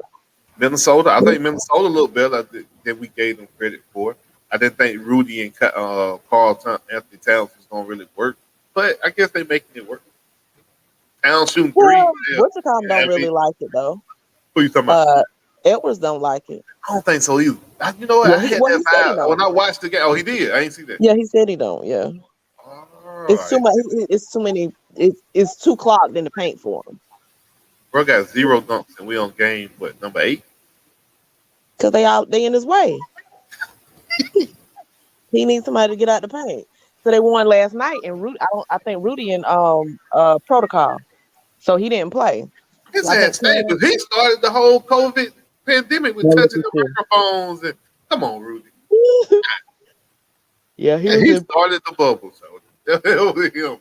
Minnesota, I think Minnesota a little better than we gave them credit for. I didn't think Rudy and Anthony Towns was going to really work, but I guess they're making it work. Towns shooting 3. Wichita don't really like it, though. Who you talking about? Edwards don't like it. I don't think so either. You know what? I had that vibe when I watched the game. Oh, he did. I ain't see that. Yeah, he said he don't. Yeah. It's too much. It's too many. It's too clogged in the paint for him. Bro got 0 dunks, and we on game number 8. because they in his way. He needs somebody to get out the paint. So they won last night, and I think Rudy in protocol, so he didn't play. His So ass stayed, but he started the whole COVID pandemic with touching the microphones. And come on, Rudy. Yeah, he started the bubble. So that was him.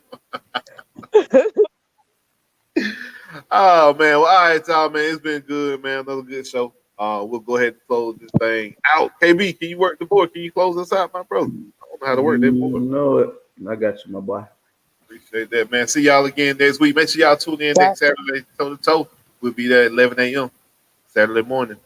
Oh man, well, all right, y'all, man. It's been good, man. Another good show. We'll go ahead and close this thing out. KB, can you work the board? Can you close us out, my brother? I don't know how to work that board. No, I got you, my boy. Appreciate that, man. See y'all again next week. Make sure y'all tune in next Saturday, toe to toe. We'll be there at 11 a.m. Saturday morning.